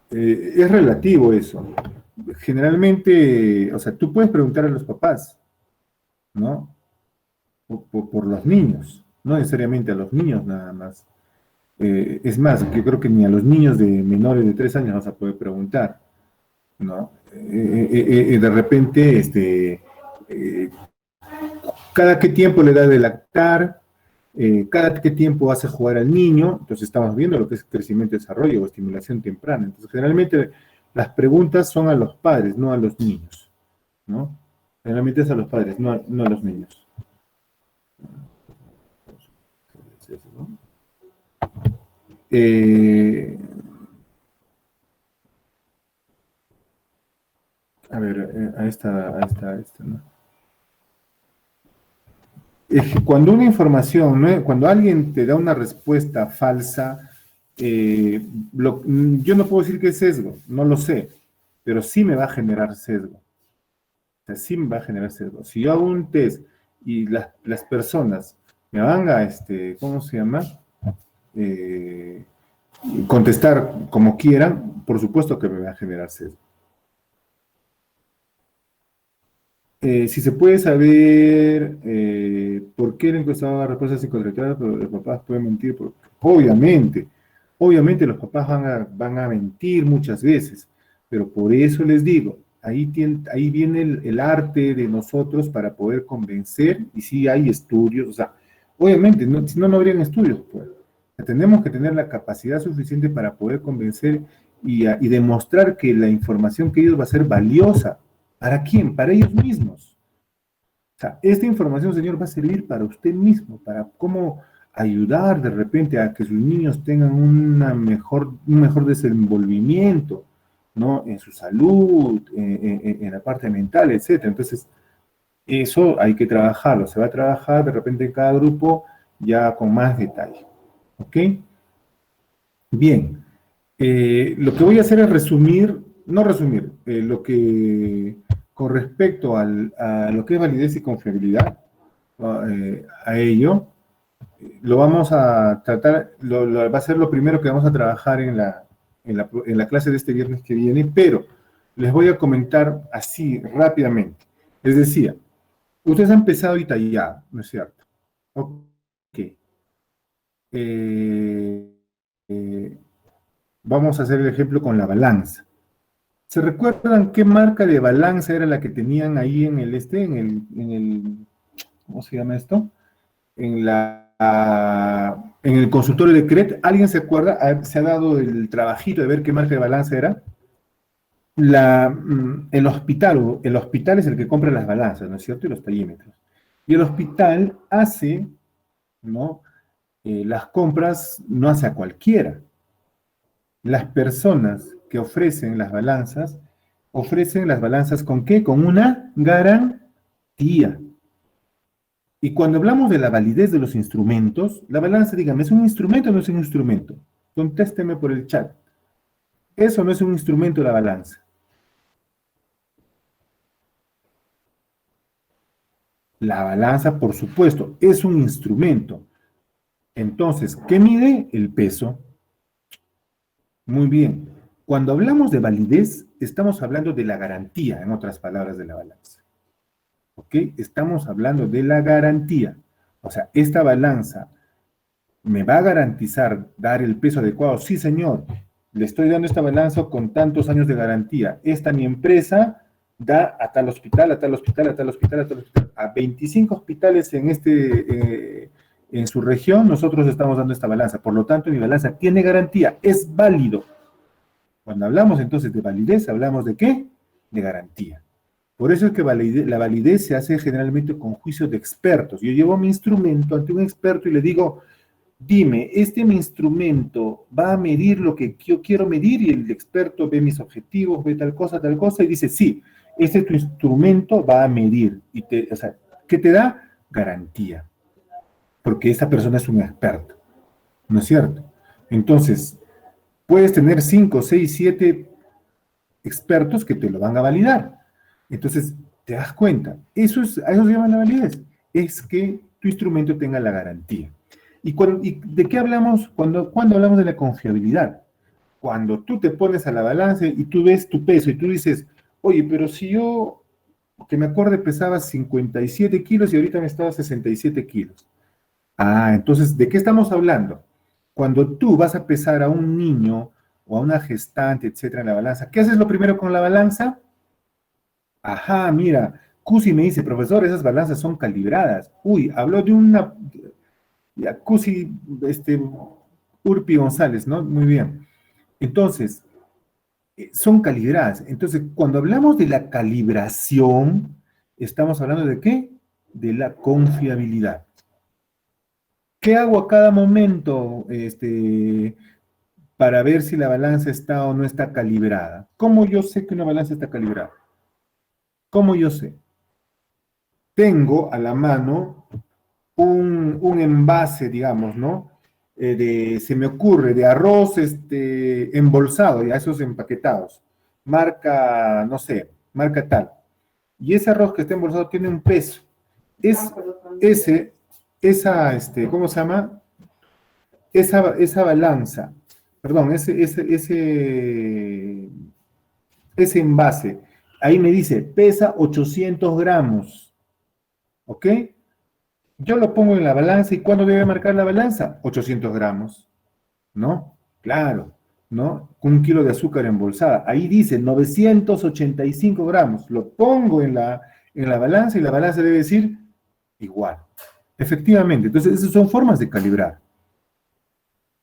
Es relativo eso. Generalmente, o sea, tú puedes preguntar a los papás, ¿no? Por los niños, no necesariamente a los niños nada más. Es más, yo creo que ni a los niños de menores de 3 años vas a poder preguntar, ¿no? De repente, cada qué tiempo le da de lactar, cada qué tiempo hace jugar al niño, entonces estamos viendo lo que es crecimiento y desarrollo o estimulación temprana. Entonces, generalmente las preguntas son a los padres, no a los niños, ¿no? Generalmente es a los padres, no a los niños. A ver, a esta, ¿no? Es que cuando una información, ¿no? Cuando alguien te da una respuesta falsa, yo no puedo decir que es sesgo, no lo sé, pero sí me va a generar sesgo. O sea, sí me va a generar sesgo. Si yo hago un test y las personas me van a, ¿cómo se llama? Contestar como quieran, por supuesto que me va a generar sesgo. Si se puede saber por qué el encuestador da respuestas incorrectas, pero los papás pueden mentir, porque obviamente los papás van a mentir muchas veces, pero por eso les digo, ahí viene el arte de nosotros para poder convencer, y sí hay estudios, o sea, obviamente, si no, no habrían estudios, pues. Tenemos que tener la capacidad suficiente para poder convencer y demostrar que la información que ellos va a ser valiosa. ¿Para quién? Para ellos mismos. O sea, esta información, señor, va a servir para usted mismo, para cómo ayudar de repente a que sus niños tengan un mejor desenvolvimiento, ¿no? En su salud, en la parte mental, etc. Entonces, Eso hay que trabajarlo, se va a trabajar de repente en cada grupo ya con más detalle. ¿Ok? Bien, lo que voy a hacer es resumir, no resumir, lo que con respecto a lo que es validez y confiabilidad, a ello, lo vamos a tratar, va a ser lo primero que vamos a trabajar en la clase de este viernes que viene, pero les voy a comentar así rápidamente. Es decir, ustedes han empezado Itallado, ¿no es cierto? Ok. Eh, eh, Vamos a hacer el ejemplo con la balanza. ¿Se recuerdan qué marca de balanza era la que tenían ahí ¿cómo se llama esto? En el consultorio de CRET? ¿Alguien se acuerda? ¿Se ha dado el trabajito de ver qué marca de balanza era? El hospital es el que compra las balanzas, ¿no es cierto? Y los tallímetros. Y el hospital hace, ¿no? Las compras no hace a cualquiera. Las personas que ofrecen las balanzas ¿con qué? Con una garantía. Y cuando hablamos de la validez de los instrumentos, la balanza, dígame, ¿es un instrumento o no es un instrumento? Contésteme por el chat. ¿Eso no es un instrumento la balanza? La balanza, por supuesto, es un instrumento. Entonces, ¿qué mide? El peso. Muy bien. Cuando hablamos de validez, estamos hablando de la garantía, en otras palabras, de la balanza. ¿Ok? Estamos hablando de la garantía. O sea, esta balanza me va a garantizar dar el peso adecuado. Sí, señor, le estoy dando esta balanza con tantos años de garantía. Esta mi empresa da a tal hospital, a tal hospital, a tal hospital, a tal hospital. A 25 hospitales en su región, nosotros estamos dando esta balanza. Por lo tanto, mi balanza tiene garantía, es válido. Cuando hablamos entonces de validez, ¿hablamos de qué? De garantía. Por eso es que la validez se hace generalmente con juicios de expertos. Yo llevo mi instrumento ante un experto y le digo, dime, mi instrumento va a medir lo que yo quiero medir, y el experto ve mis objetivos, ve tal cosa, y dice, sí, tu instrumento va a medir. O sea, ¿qué te da? Garantía. Porque esa persona es un experto, ¿no es cierto? Entonces, puedes tener 5, 6, 7 expertos que te lo van a validar. Entonces, te das cuenta, a eso se llama la validez, es que tu instrumento tenga la garantía. ¿Y de qué hablamos cuando hablamos de la confiabilidad? Cuando tú te pones a la balanza y tú ves tu peso y tú dices, oye, pero si yo, que me acuerde, pesaba 57 kilos y ahorita me estaba 67 kilos. Ah, entonces, ¿de qué estamos hablando? Cuando tú vas a pesar a un niño o a una gestante, etcétera, en la balanza, ¿qué haces lo primero con la balanza? Ajá, mira, Cusi me dice, profesor, esas balanzas son calibradas. Uy, habló de una, ya, Cusi, Urpi González, ¿no? Muy bien. Entonces, son calibradas. Entonces, cuando hablamos de la calibración, estamos hablando ¿de qué? De la confiabilidad. ¿Qué hago a cada momento, para ver si la balanza está o no está calibrada? ¿Cómo yo sé que una balanza está calibrada? ¿Cómo yo sé? Tengo a la mano un envase, digamos, ¿no? Se me ocurre, de arroz embolsado, ya esos empaquetados, marca, no sé, marca tal. Y ese arroz que está embolsado tiene un peso. ¿Cómo se llama? Esa balanza, perdón, ese envase, ahí me dice, pesa 800 gramos, ¿ok? Yo lo pongo en la balanza, ¿y cuándo debe marcar la balanza? 800 gramos, ¿no? Claro, ¿no? 1 kilo de azúcar embolsada, ahí dice 985 gramos, lo pongo en la balanza y la balanza debe decir igual. Efectivamente, entonces esas son formas de calibrar.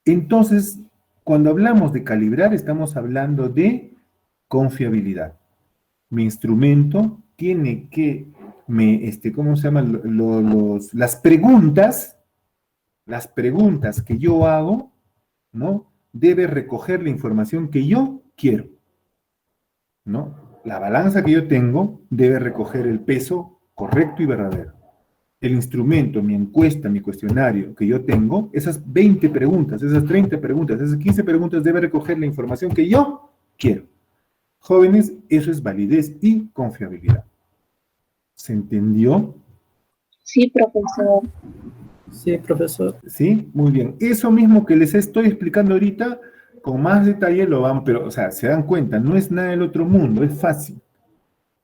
Entonces, cuando hablamos de calibrar, estamos hablando de confiabilidad. Mi instrumento tiene que, ¿cómo se llaman? Las preguntas que yo hago, ¿no? Debe recoger la información que yo quiero, ¿no? La balanza que yo tengo debe recoger el peso correcto y verdadero. El instrumento, mi encuesta, mi cuestionario que yo tengo, esas 20 preguntas, esas 30 preguntas, esas 15 preguntas debe recoger la información que yo quiero. Jóvenes, eso es validez y confiabilidad. ¿Se entendió? Sí, profesor. Sí, profesor. ¿Sí? Muy bien. Eso mismo que les estoy explicando ahorita, con más detalle lo van, pero, o sea, se dan cuenta, no es nada del otro mundo, es fácil.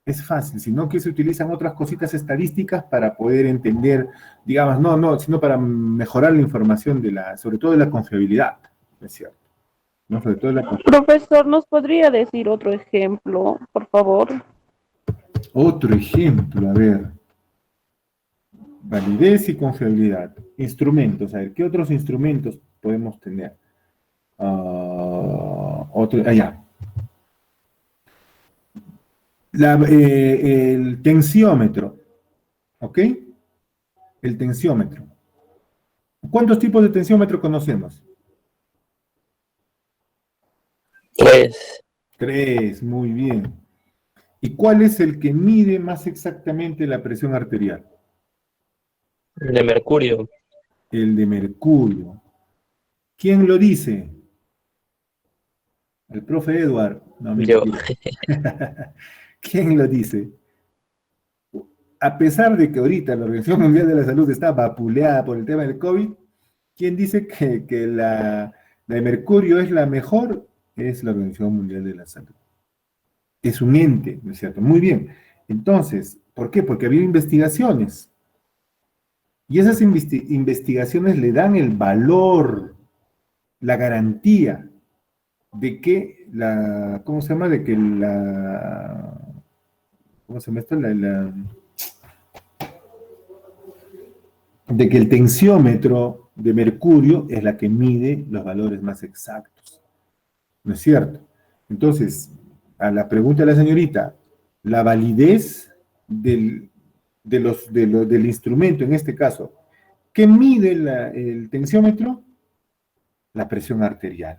Es fácil, sino que se utilizan otras cositas estadísticas para poder entender, digamos, sino para mejorar la información sobre todo de la confiabilidad, ¿es cierto? ¿No? Sobre todo Profesor, ¿nos podría decir otro ejemplo, por favor? Otro ejemplo, a ver. Validez y confiabilidad. Instrumentos, a ver, ¿qué otros instrumentos podemos tener? Ya. El tensiómetro, ¿ok? El tensiómetro. ¿Cuántos tipos de tensiómetro conocemos? 3. 3, muy bien. ¿Y cuál es el que mide más exactamente la presión arterial? De mercurio. El de mercurio. ¿Quién lo dice? El profe Edward. No, Yo. mentira. ¿Quién lo dice? A pesar de que ahorita la Organización Mundial de la Salud está vapuleada por el tema del COVID, ¿quién dice que la de mercurio es la mejor? Es la Organización Mundial de la Salud. Es un ente, ¿no es cierto? Muy bien. Entonces, ¿por qué? Porque había investigaciones. Y esas investigaciones le dan el valor, la garantía de que ¿cómo se llama? De que ¿cómo se llama esto? De que el tensiómetro de mercurio es la que mide los valores más exactos. ¿No es cierto? Entonces, a la pregunta de la señorita, la validez del instrumento, en este caso, ¿qué mide el tensiómetro? La presión arterial.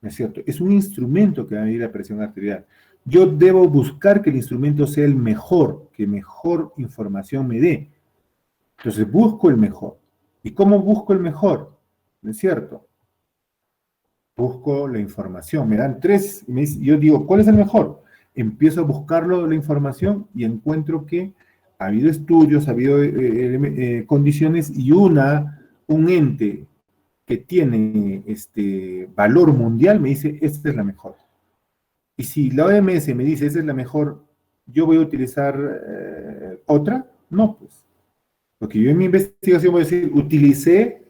¿No es cierto? Es un instrumento que va a medir la presión arterial. Yo debo buscar que el instrumento sea el mejor, que mejor información me dé. Entonces busco el mejor. ¿Y cómo busco el mejor? ¿No es cierto? Busco la información. Me dan 3 y yo digo, ¿cuál es el mejor? Empiezo a buscarlo, la información, y encuentro que ha habido estudios, ha habido condiciones, y un ente que tiene valor mundial me dice, esta es la mejor. Y si la OMS me dice, esta es la mejor, ¿yo voy a utilizar otra? No, pues. Porque yo en mi investigación voy a decir, utilicé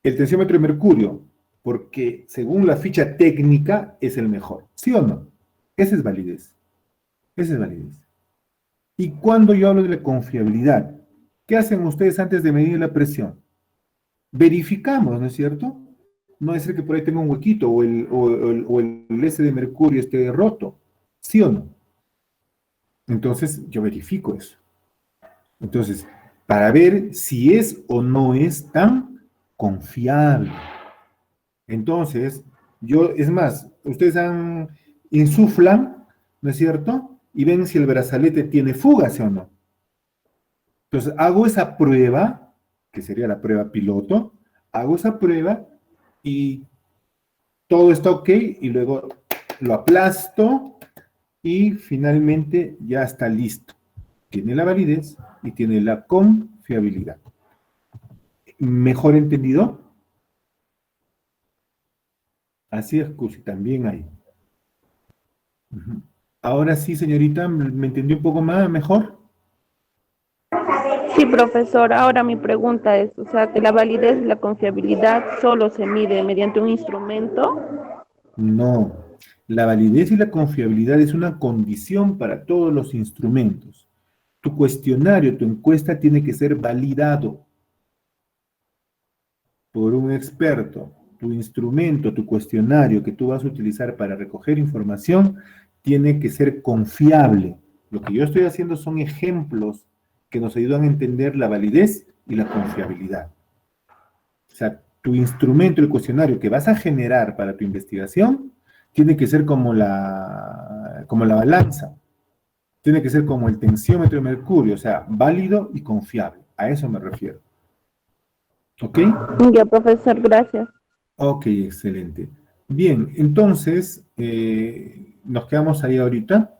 el tensiómetro de mercurio, porque según la ficha técnica es el mejor. ¿Sí o no? Esa es validez. Esa es validez. Y cuando yo hablo de la confiabilidad, ¿qué hacen ustedes antes de medir la presión? Verificamos, ¿no es cierto? No es el que por ahí tenga un huequito o el S de mercurio esté roto. ¿Sí o no? Entonces, yo verifico eso. Entonces, para ver si es o no es tan confiable. Entonces, es más, ustedes insuflan, ¿no es cierto? Y ven si el brazalete tiene fuga, ¿sí o no? Entonces, hago esa prueba, que sería la prueba piloto, hago esa prueba y todo está ok, y luego lo aplasto y finalmente ya está listo. Tiene la validez y tiene la confiabilidad. ¿Mejor entendido? Así es, Cusi, también hay. Ahora sí, señorita, ¿me entendió un poco más, mejor? Sí, profesor. Ahora mi pregunta es, o sea, que la validez y la confiabilidad solo se mide mediante un instrumento. No. La validez y la confiabilidad es una condición para todos los instrumentos. Tu cuestionario, tu encuesta tiene que ser validado por un experto. Tu instrumento, tu cuestionario que tú vas a utilizar para recoger información tiene que ser confiable. Lo que yo estoy haciendo son ejemplos que nos ayudan a entender la validez y la confiabilidad. O sea, tu instrumento, el cuestionario que vas a generar para tu investigación, tiene que ser como la balanza. Tiene que ser como el tensiómetro de mercurio, o sea, válido y confiable. A eso me refiero. ¿Ok? Ya, profesor, gracias. Ok, excelente. Bien, entonces, nos quedamos ahí ahorita.